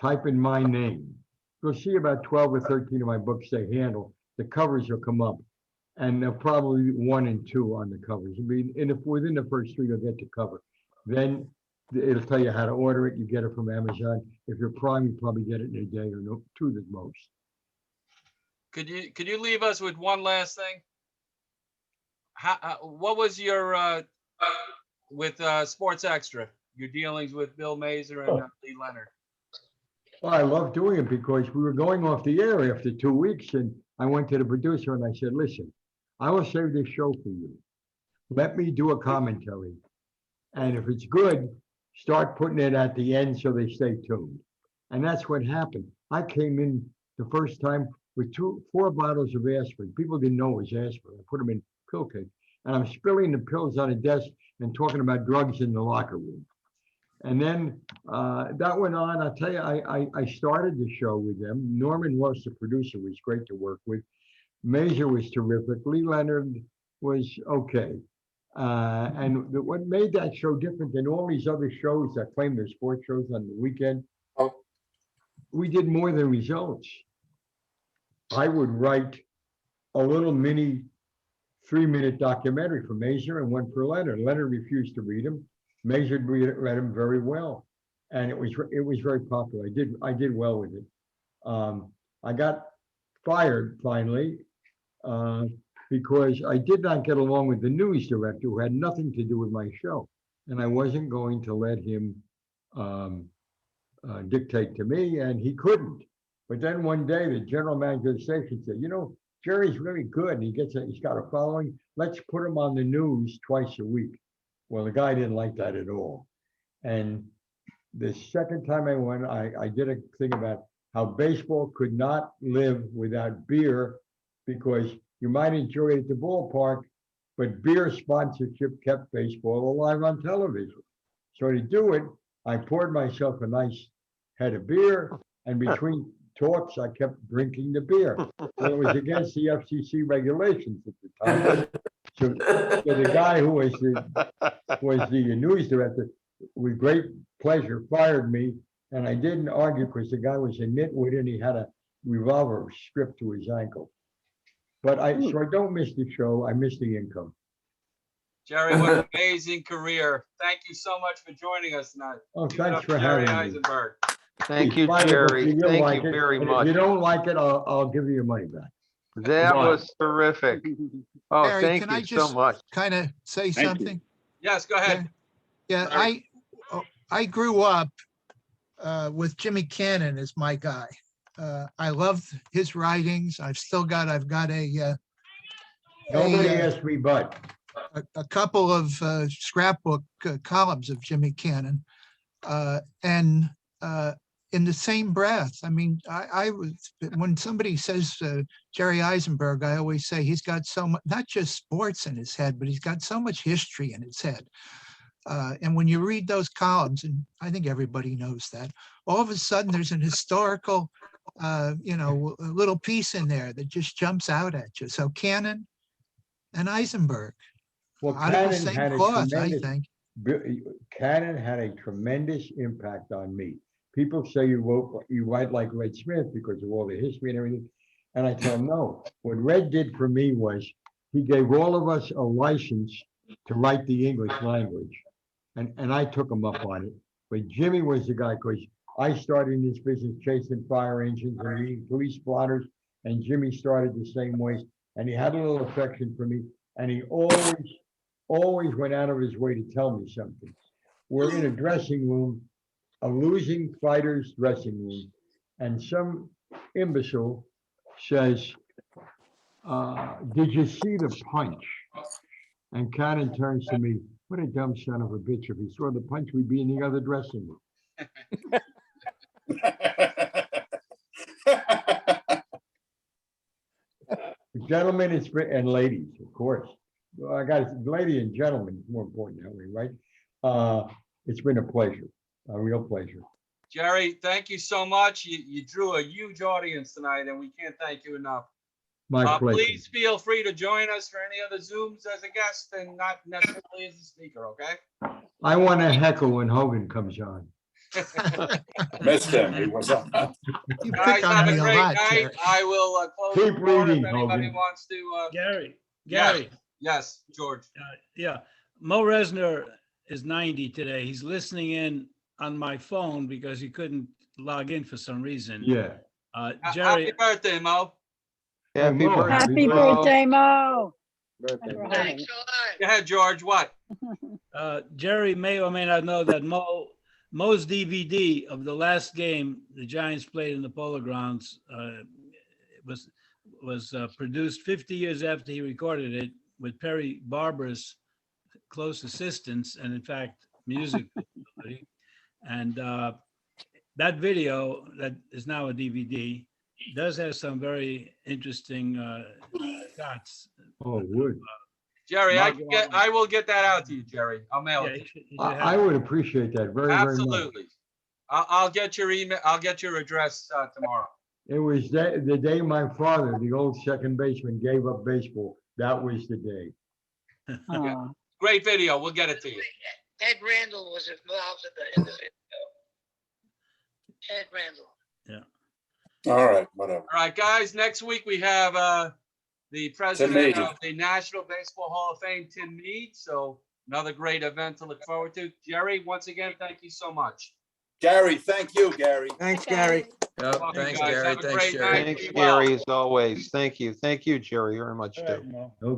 Type in my name. You'll see about 12 or 13 of my books they handle. The covers will come up. And they'll probably be 1 and 2 on the covers. I mean, within the first 3, you'll get the cover. Then it'll tell you how to order it. You get it from Amazon. If you're Prime, you probably get it in a day or 2 at most. Could you leave us with one last thing? What was your with Sports Extra? Your dealings with Bill Mazer and Lee Leonard. Well, I love doing it because we were going off the air after 2 weeks, and I went to the producer and I said, "Listen, I will save this show for you. Let me do a commentary, and if it's good, start putting it at the end so they stay tuned." And that's what happened. I came in the first time with 4 bottles of aspirin. People didn't know it was aspirin. I put them in pill case, and I'm spilling the pills on a desk and talking about drugs in the locker room. And then that went on. I'll tell you, I started the show with them. Norman was the producer, was great to work with. Major was terrific. Lee Leonard was okay. What made that show different than all these other shows that claim they're sports shows on the weekend, we did more than results. I would write a little mini 3-minute documentary for Major and one for Leonard. Leonard refused to read them. Major read them very well, and it was very popular. I did well with it. I got fired finally because I did not get along with the news director, who had nothing to do with my show, and I wasn't going to let him dictate to me, and he couldn't. But then one day, the general manager of the station said, "You know, Jerry's really good, and he's got a following. Let's put him on the news twice a week." Well, the guy didn't like that at all. And the second time I went, I did a thing about how baseball could not live without beer, because you might enjoy it at the ballpark, but beer sponsorship kept baseball alive on television. So to do it, I poured myself a nice head of beer, and between talks, I kept drinking the beer. Well, it was against the FCC regulations at the time. So the guy who was the news director, with great pleasure, fired me, and I didn't argue because the guy was a nitwit and he had a revolver stripped to his ankle. But so I don't miss the show. I miss the income. Jerry, what an amazing career. Thank you so much for joining us tonight. Oh, Give it thanks up for to Jerry having me. Izenberg. Thank you, Fine, if Jerry. you Thank like you it, very and much. If you don't like it, I'll give you your money back. That Goodbye. was terrific. Oh, Barry, thank can I you so just much. kind of say Thank you. something? Yes, go ahead. Yeah, I grew up with Jimmy Cannon as my guy. I loved his writings. I've got Nobody asked me, but a couple of scrapbook columns of Jimmy Cannon. And in the same breath, I mean, I was, when somebody says Jerry Izenberg, I always say he's got so much, not just sports in his head, but he's got so much history in his head. And when you read those columns, and I think everybody knows that, all of a sudden there's an historical, a little piece in there that just jumps out at you. So Cannon and Izenberg, well, out of the Cannon same had a cloth, I tremendous. think. Cannon had a tremendous impact on me. People say you write like Red Smith because of all the history and everything. And I tell them, no. What Red did for me was he gave all of us a license to write the English language. And I took him up on it. But Jimmy was the guy, because I started in this business chasing fire engines and reading police blotters, and Jimmy started the same way. And he had a little affection for me, and he always went out of his way to tell me something. We're in a dressing room, a losing fighter's dressing room, and some imbecile says, "Did you see the punch?" And Cannon turns to me, "What a dumb son of a bitch. If he saw the punch, we'd be in the other dressing room." Gentlemen and ladies, of course. Well, I got lady and gentlemen, more important that way, right? It's been a pleasure, a real pleasure. Jerry, thank you so much. You drew a huge audience tonight, and we can't thank you enough. My pleasure. Please feel free to join us for any other Zooms as a guest and not necessarily as a speaker, okay? I want to heckle when Hogan comes on. Missed him. He was on. You Guys, pick on have me a a great lot, night. Jerry. I will close Keep the door reading, if anybody Hogan. wants to. Gary, Yeah. Yes, George. yeah, Mo Resner is 90 today. He's listening in on my phone because he couldn't log in for some reason. Yeah. Jerry, Happy birthday, Mo. Happy Mo, birthday. Happy Mo. birthday, Mo. Thanks. Go ahead, George. What? Jerry may or may not know that Mo's DVD of the last game the Giants played in the Polo Grounds was produced 50 years after he recorded it, with Perry Barber's close assistance and, in fact, music. And that video that is now a DVD does have some very interesting shots. Oh, would. Jerry, Mark Wahlberg. I will get that out to you, Jerry. I'll mail Yeah, it. you should have I it. would appreciate that very, very much. Absolutely. I'll get your email. I'll get your address tomorrow. It was the day my father, the old second baseman, gave up baseball. That was the day. Aw. Great video. We'll get it to you. Ed Randall was involved in the video. Ed Randall. All right, whatever. All right, guys. Next week we have the president Meade. of the National Baseball Hall of Fame, Tim Meade. So another great event to look forward to. Jerry, once again, thank you so much. Gary, thank you, Gary. Thanks, Gary. Yep, Welcome, thanks, guys. Gary. Have a Thanks, great Jerry. night. Thanks, Be well. Gary, as always. Thank you. Thank you, Jerry, very much, All right, too. Mo. Okay.